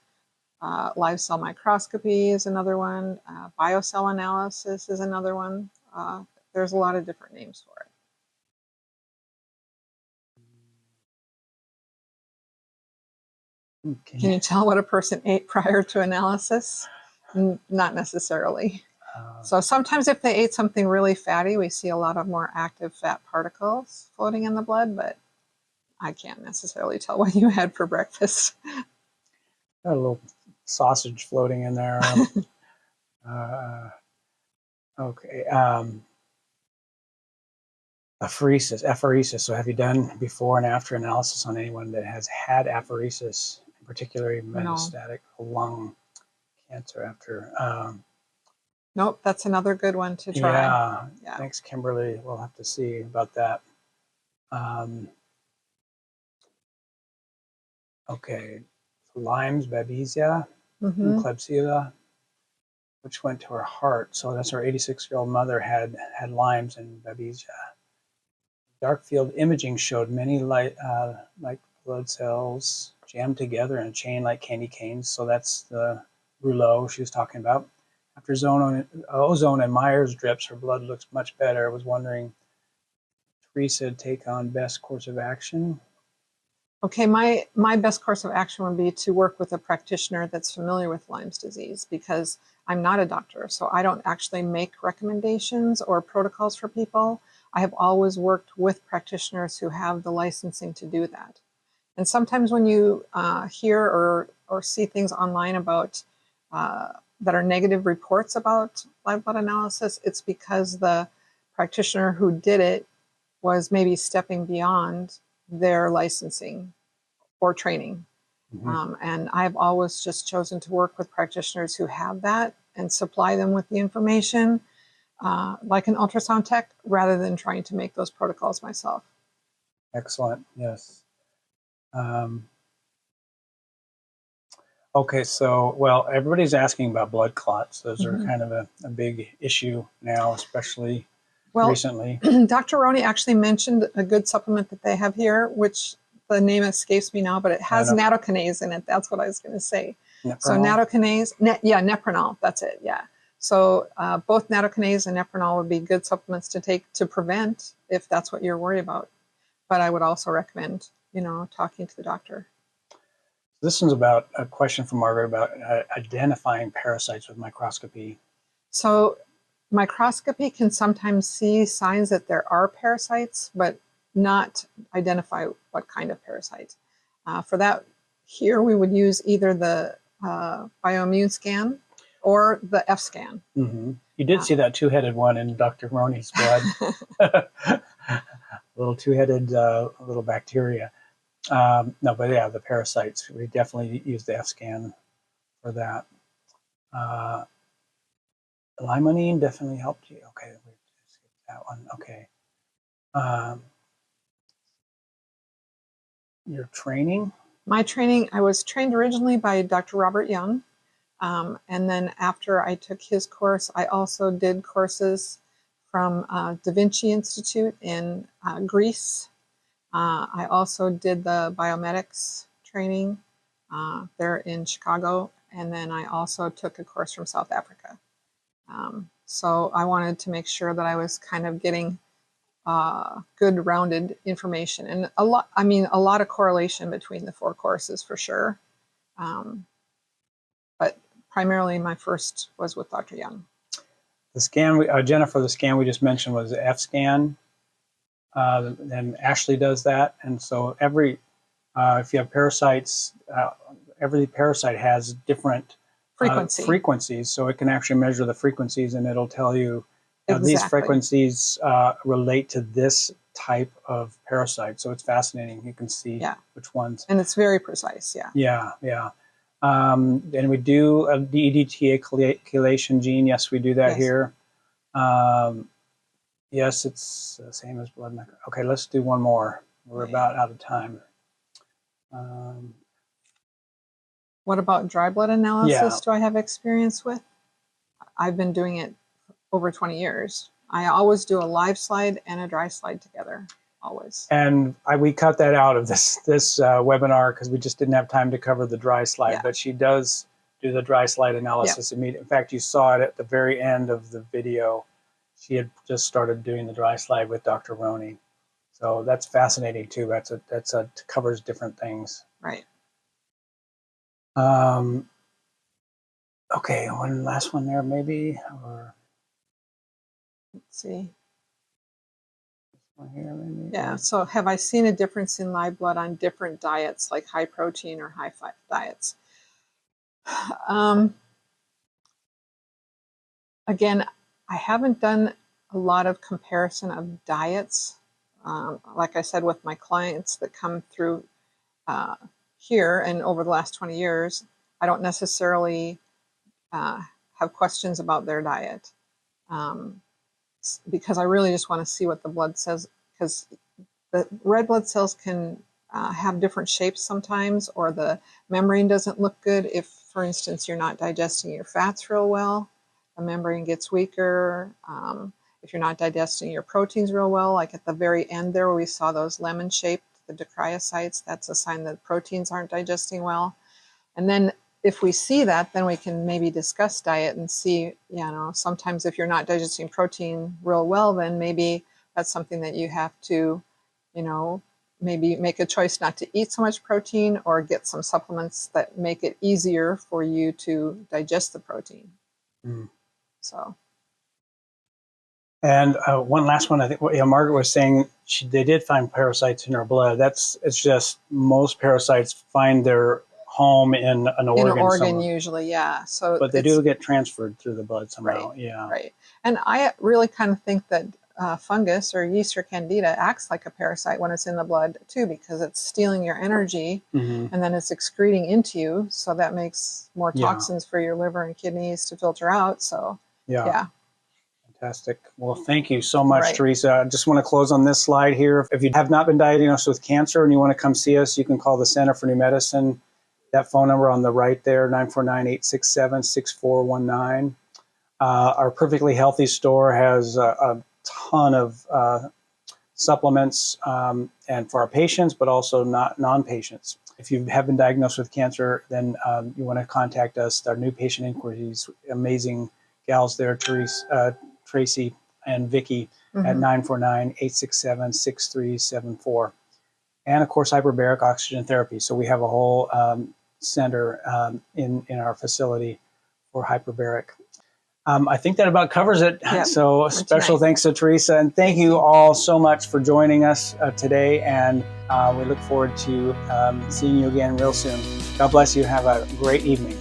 Live cell microscopy is another one. Biocell analysis is another one. There's a lot of different names for it. Okay. Can you tell what a person ate prior to analysis? Not necessarily. So sometimes if they ate something really fatty, we see a lot of more active fat particles floating in the blood, but I can't necessarily tell what you had for breakfast. Got a little sausage floating in there. Okay. Apheresis. So have you done before and after analysis on anyone that has had apheresis, particularly metastatic lung cancer after? Nope, that's another good one to try. Yeah. Thanks, Kimberly. We'll have to see about that. Okay. Lyme's, Babesia, and Klebsiella, which went to her heart. So that's her 86-year-old mother had Lyme's and Babesia. Dark field imaging showed many like blood cells jammed together in a chain like candy canes. So that's the rouleau she was talking about. After ozone and Myers drips, her blood looks much better. I was wondering, Teresa, take on best course of action? Okay, my best course of action would be to work with a practitioner that's familiar with Lyme's disease, because I'm not a doctor, so I don't actually make recommendations or protocols for people. I have always worked with practitioners who have the licensing to do that. And sometimes when you hear or see things online about that are negative reports about live blood analysis, it's because the practitioner who did it was maybe stepping beyond their licensing or training. And I've always just chosen to work with practitioners who have that and supply them with the information, like an ultrasound tech, rather than trying to make those protocols myself. Excellent. Yes. Okay, so, well, everybody's asking about blood clots. Those are kind of a big issue now, especially recently. Dr. Roney actually mentioned a good supplement that they have here, which the name escapes me now, but it has nattokinase in it. That's what I was going to say. Nepronol? So nattokinase, nepronol, that's it, yeah. So both nattokinase and nepronol would be good supplements to take to prevent, if that's what you're worried about. But I would also recommend, talking to the doctor. This one's about a question from Margaret about identifying parasites with microscopy. So microscopy can sometimes see signs that there are parasites, but not identify what kind of parasite. For that, here we would use either the bioimmune scan or the F scan. You did see that two-headed one in Dr. Roney's blood. Little two-headed little bacteria. No, but yeah, the parasites, we definitely use the F scan for that. Limonene definitely helped you. Okay, we skipped that one. Okay. Your training? My training, I was trained originally by Dr. Robert Young. And then after I took his course, I also did courses from Da Vinci Institute in Greece. I also did the biomedics training there in Chicago. And then I also took a course from South Africa. So I wanted to make sure that I was kind of getting good rounded information, and a lot of correlation between the 4 courses for sure. But primarily my first was with Dr. Young. The scan, Jennifer, the scan we just mentioned was the F scan. Then Ashley does that. And so if you have parasites, every parasite has different frequencies. So it can actually measure the frequencies, and it'll tell you these frequencies relate to this type of parasite. So it's fascinating. You can see which ones. And it's very precise, yeah. Yeah. And we do the EDTA chelation gene. Yes, we do that Yes. here. Yes, it's the same as blood micro. Okay, let's do one more. We're about out of time. What about dry blood analysis? Yeah. Do I have experience with? I've been doing it over 20 years. I always do a live slide and a dry slide together, always. And we cut that out of this webinar because we just didn't have time to cover the dry slide. Yeah. But she does do the dry slide analysis immediately. In fact, you saw it at the very end of the video. She had just started doing the dry slide with Dr. Roney. So that's fascinating too. That's covers different things. Right. Okay, one last one there maybe, or Let's see. one here maybe. Yeah. So have I seen a difference in live blood on different diets, like high protein or high fat diets? Again, I haven't done a lot of comparison of diets. Like I said, with my clients that come through here and over the last 20 years, I don't necessarily have questions about their diet because I really just want to see what the blood says, because the red blood cells can have different shapes sometimes, or the membrane doesn't look good. If, for instance, you're not digesting your fats real well, the membrane gets weaker. If you're not digesting your proteins real well, like at the very end there where we saw those lemon-shaped, the dicryocytes, that's a sign that proteins aren't digesting well. And then if we see that, then we can maybe discuss diet and see, sometimes if you're not digesting protein real well, then maybe that's something that you have to, maybe make a choice not to eat so much protein, or get some supplements that make it easier for you to digest the protein. So. And one last one, I think Margaret was saying they did find parasites in her blood. It's just most parasites find their home in an organ. In an organ somewhere. Usually, yeah. So, but they do get transferred through the blood somehow. Right, yeah. Right. And I really kind of think that fungus or yeast or candida acts like a parasite when it's in the blood too, because it's stealing your energy and then it's excreting into you. So that makes more toxins for your liver and kidneys to filter out. So yeah. Fantastic. Well, thank you so much, Teresa. I just want to close on this slide here. If you have not been diagnosed with cancer and you want to come see us, you can call the Center for New Medicine. That phone number on the right there, 949-867-6419. Our Perfectly Healthy store has a ton of supplements and for our patients, but also not non-patients. If you have been diagnosed with cancer, then you want to contact us. Our new patient inquiries, amazing gals there, Teresa, Tracy and Vicky at 949-867-6374. And of course, hyperbaric oxygen therapy. So we have a whole center in our facility for hyperbaric. I think that about covers it. Yep. So special thanks to Teresa, and thank you all so much for joining us today. And we look forward to seeing you again real soon. God bless you. Have a great evening.